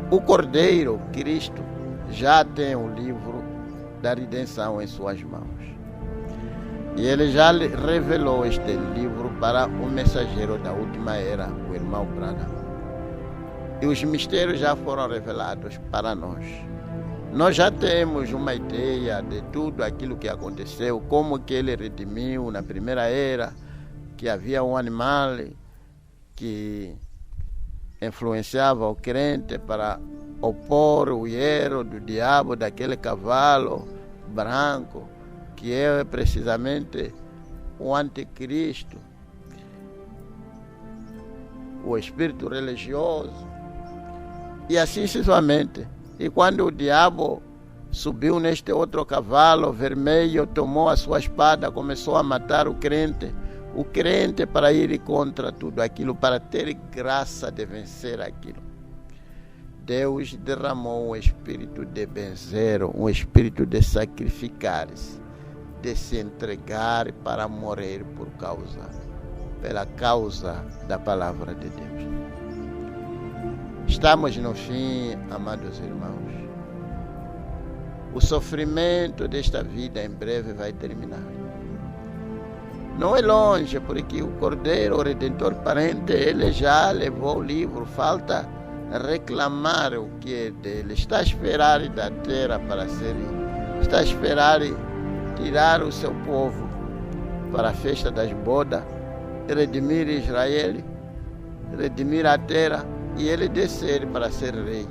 O Cordeiro, Cristo, já tem o livro da redenção em suas mãos. E ele já revelou este livro para o mensageiro da última era, o irmão Branham. E os mistérios já foram revelados para nós. Nós já temos uma ideia de tudo aquilo que aconteceu, como que ele redimiu na primeira era, que havia um animal que influenciava o crente para opor o erro do diabo daquele cavalo branco, que é precisamente o anticristo, o espírito religioso, e assim sucessivamente. E quando o diabo subiu neste outro cavalo vermelho, tomou a sua espada, começou a matar o crente para ir contra tudo aquilo, para ter graça de vencer aquilo. Deus derramou um espírito de benzer, um espírito de sacrificar-se, de se entregar para morrer pela causa da palavra de Deus. Estamos no fim, amados irmãos. O sofrimento desta vida em breve vai terminar. Não é longe, porque o Cordeiro, o Redentor parente, ele já levou o livro. Falta reclamar o que é dele. Está a esperar da terra para ser. Está a esperar tirar o seu povo para a festa das bodas, redimir Israel, redimir a terra e ele descer para ser rei.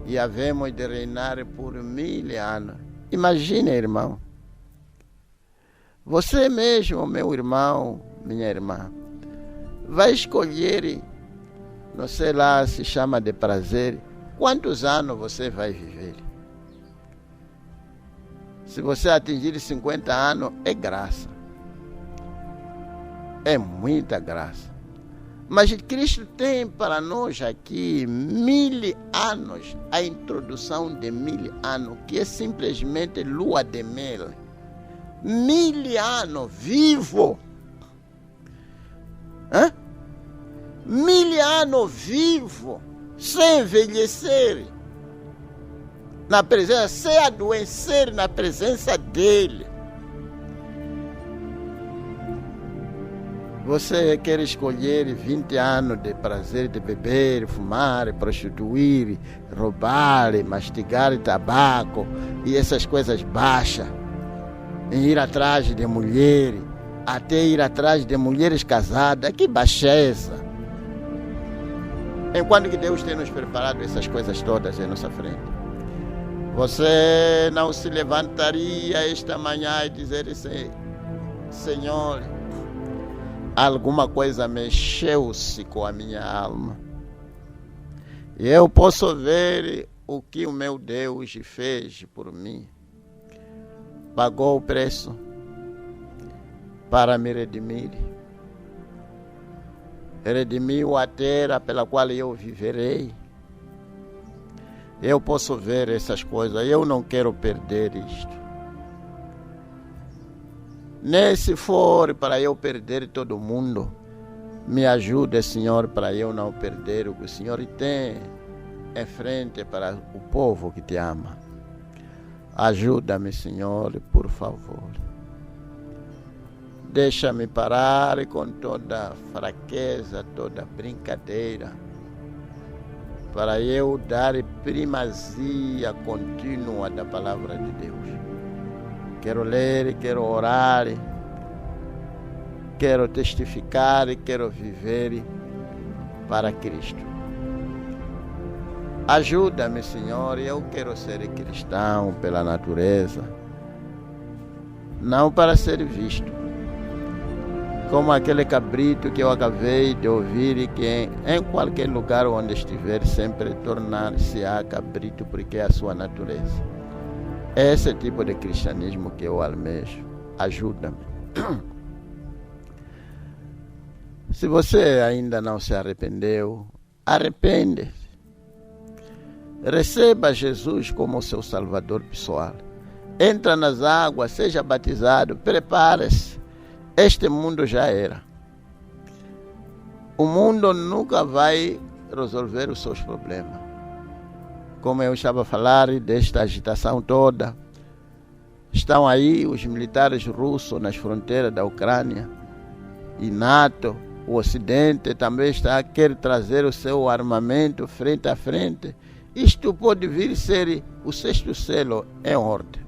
E havemos de reinar por 1000 anos. Imagine, irmão. Você mesmo, meu irmão, minha irmã, vai escolher, não sei lá se chama de prazer, quantos anos você vai viver. Se você atingir 50 anos, é graça. É muita graça. Mas Cristo tem para nós aqui 1000 anos, a introdução de 1000 anos, que é simplesmente lua de mel. 1000 anos vivo. 1000 anos vivo, sem envelhecer, na presença, sem adoecer na presença dele. Você quer escolher 20 anos de prazer de beber, fumar, prostituir, roubar, mastigar tabaco e essas coisas baixas, em ir atrás de mulheres, até ir atrás de mulheres casadas? Que baixeza! Enquanto que Deus tem nos preparado essas coisas todas em nossa frente. Você não se levantaria esta manhã e dizer assim: Senhor, alguma coisa mexeu-se com a minha alma. E eu posso ver o que o meu Deus fez por mim. Pagou o preço para me redimir. Redimiu a terra pela qual eu viverei. Eu posso ver essas coisas. Eu não quero perder isto. Nem se for para eu perder todo mundo, me ajude, Senhor, para eu não perder o que o Senhor tem em frente para o povo que te ama. Ajuda-me, Senhor, por favor. Deixa-me parar com toda fraqueza, toda brincadeira, para eu dar primazia contínua da palavra de Deus. Quero ler, quero orar, quero testificar, quero viver para Cristo. Ajuda-me, Senhor, eu quero ser cristão pela natureza, não para ser visto, como aquele cabrito que eu acabei de ouvir, que em qualquer lugar onde estiver sempre tornar-se a cabrito, porque é a sua natureza. É esse tipo de cristianismo que eu almejo. Ajuda-me. Se você ainda não se arrependeu, arrepende-se. Receba Jesus como seu Salvador pessoal. Entra nas águas, seja batizado, prepare-se. Este mundo já era. O mundo nunca vai resolver os seus problemas. Como eu estava a falar desta agitação toda, estão aí os militares russos nas fronteiras da Ucrânia e NATO. O Ocidente também quer trazer o seu armamento frente a frente. Isto pode vir ser o 6º selo em ordem.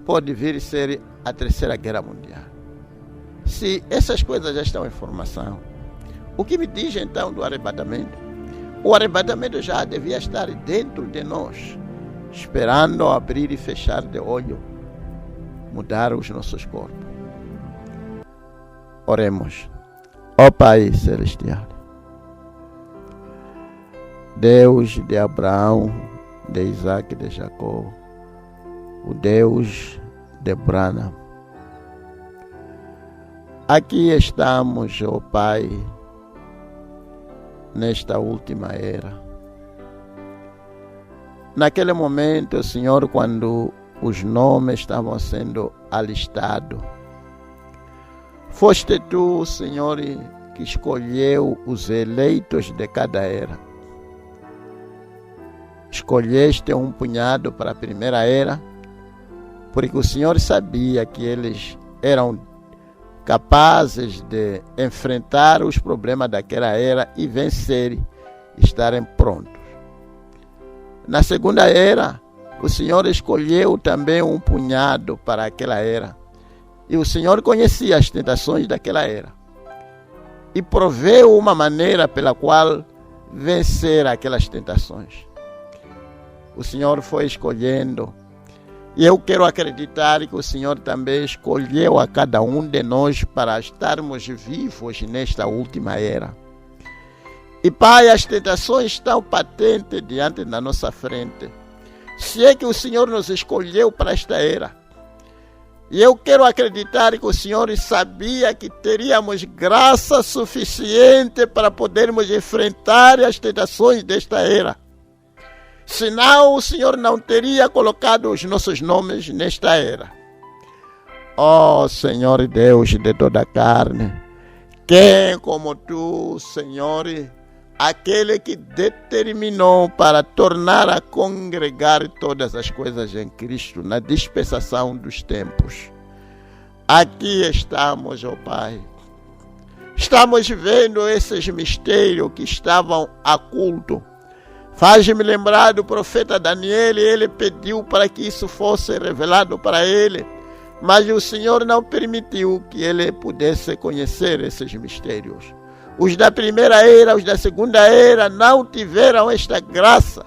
Pode vir ser a 3ª Guerra Mundial. Se essas coisas já estão em formação, o que me diz então do arrebatamento? O arrebatamento já devia estar dentro de nós, esperando abrir e fechar de olho, mudar os nossos corpos. Oremos. Ó Pai Celestial, Deus de Abraão, de Isaac e de Jacó, o Deus de Abraão. Aqui estamos, ó Pai, nesta última era, naquele momento, Senhor, quando os nomes estavam sendo alistados, foste tu, Senhor, que escolheu os eleitos de cada era. Escolheste um punhado para a primeira era, porque o Senhor sabia que eles eram capazes de enfrentar os problemas daquela era e vencer, estarem prontos. Na segunda era, o Senhor escolheu também um punhado para aquela era. E o Senhor conhecia as tentações daquela era. E proveu uma maneira pela qual vencer aquelas tentações. O Senhor foi escolhendo. E eu quero acreditar que o Senhor também escolheu a cada um de nós para estarmos vivos nesta última era. E Pai, as tentações estão patentes diante da nossa frente. Se é que o Senhor nos escolheu para esta era. E eu quero acreditar que o Senhor sabia que teríamos graça suficiente para podermos enfrentar as tentações desta era. Senão o Senhor não teria colocado os nossos nomes nesta era. Ó Senhor Deus de toda a carne, quem como tu, Senhor, aquele que determinou para tornar a congregar todas as coisas em Cristo na dispensação dos tempos. Aqui estamos, ó Pai. Estamos vendo esses mistérios que estavam ocultos. Faz-me lembrar do profeta Daniel, ele pediu para que isso fosse revelado para ele, mas o Senhor não permitiu que ele pudesse conhecer esses mistérios. Os da primeira era, os da segunda era não tiveram esta graça.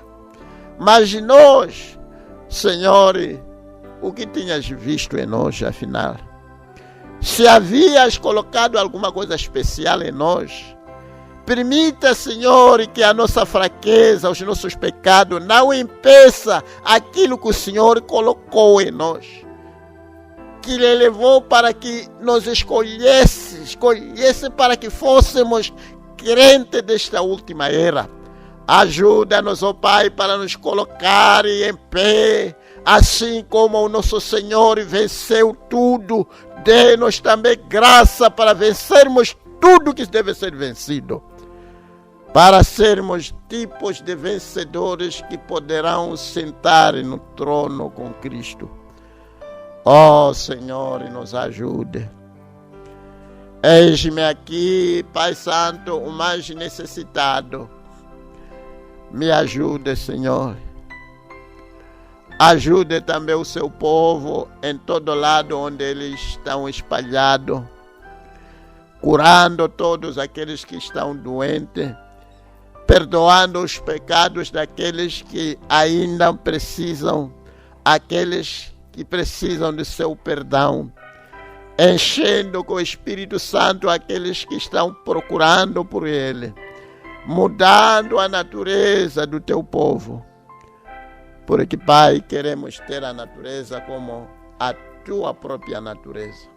Mas nós, Senhor, o que tinhas visto em nós, afinal? Se havias colocado alguma coisa especial em nós, permita, Senhor, que a nossa fraqueza, os nossos pecados não impeça aquilo que o Senhor colocou em nós. Que Ele levou para que nos escolhesse para que fôssemos crentes desta última era. Ajuda-nos, ó Pai, para nos colocar em pé, assim como o nosso Senhor venceu tudo. Dê-nos também graça para vencermos tudo que deve ser vencido, para sermos tipos de vencedores que poderão sentar no trono com Cristo. Ó Senhor, nos ajude. Eis-me aqui, Pai Santo, o mais necessitado. Me ajude, Senhor. Ajude também o seu povo em todo lado onde eles estão espalhados, curando todos aqueles que estão doentes, perdoando os pecados daqueles que ainda precisam, aqueles que precisam de seu perdão, enchendo com o Espírito Santo aqueles que estão procurando por Ele, mudando a natureza do teu povo. Porque, Pai, queremos ter a natureza como a tua própria natureza,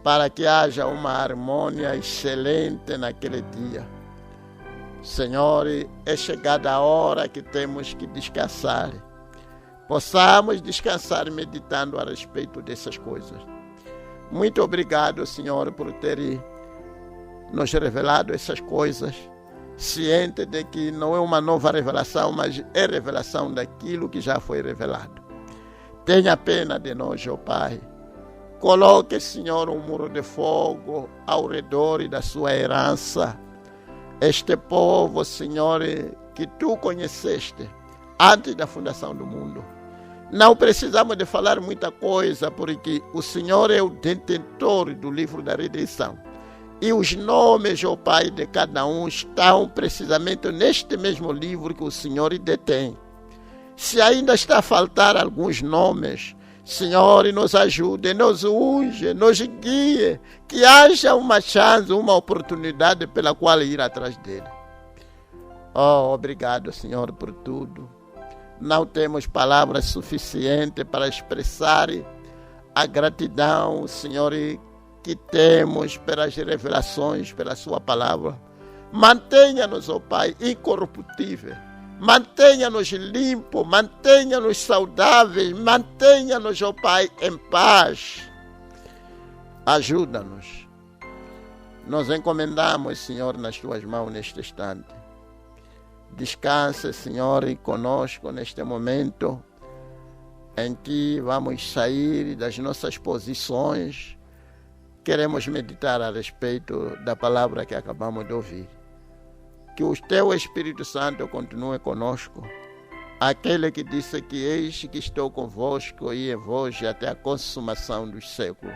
para que haja uma harmonia excelente naquele dia. Senhor, é chegada a hora que temos que descansar. Possamos descansar meditando a respeito dessas coisas. Muito obrigado, Senhor, por ter nos revelado essas coisas, ciente de que não é uma nova revelação, mas é revelação daquilo que já foi revelado. Tenha pena de nós, ó Pai. Coloque, Senhor, um muro de fogo ao redor da sua herança. Este povo, Senhor, que tu conheceste antes da fundação do mundo. Não precisamos de falar muita coisa, porque o Senhor é o detentor do livro da redenção. E os nomes, ó Pai, de cada um estão precisamente neste mesmo livro que o Senhor detém. Se ainda está a faltar alguns nomes, Senhor, nos ajude, nos unge, nos guie, que haja uma chance, uma oportunidade pela qual ir atrás dele. Oh, obrigado, Senhor, por tudo. Não temos palavras suficientes para expressar a gratidão, Senhor, que temos pelas revelações, pela sua palavra. Mantenha-nos, ó Pai, incorruptível, Mantenha-nos limpos, mantenha-nos saudáveis, mantenha-nos, ó Pai, em paz. Ajuda-nos. Nós encomendamos, Senhor, nas Tuas mãos neste instante. Descanse, Senhor, conosco neste momento em que vamos sair das nossas posições. Queremos meditar a respeito da palavra que acabamos de ouvir. Que o Teu Espírito Santo continue conosco. Aquele que disse que eis que estou convosco e em vós até a consumação dos séculos.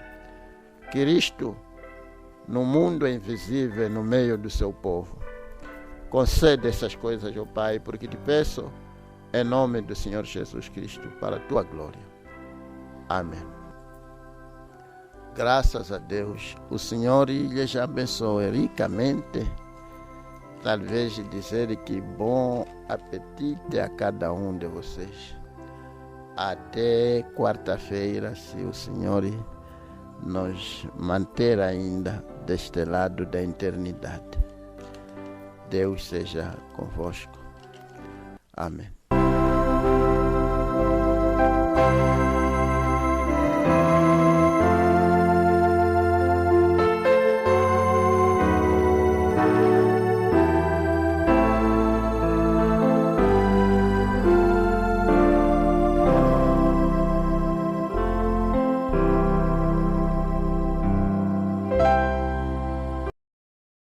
Cristo, no mundo invisível, no meio do seu povo. Concede essas coisas, ó Pai, porque te peço em nome do Senhor Jesus Cristo, para a Tua glória. Amém. Graças a Deus, o Senhor lhes abençoe ricamente. Talvez dizer que bom apetite a cada um de vocês. Até quarta-feira, se o Senhor nos manter ainda deste lado da eternidade. Deus seja convosco. Amém.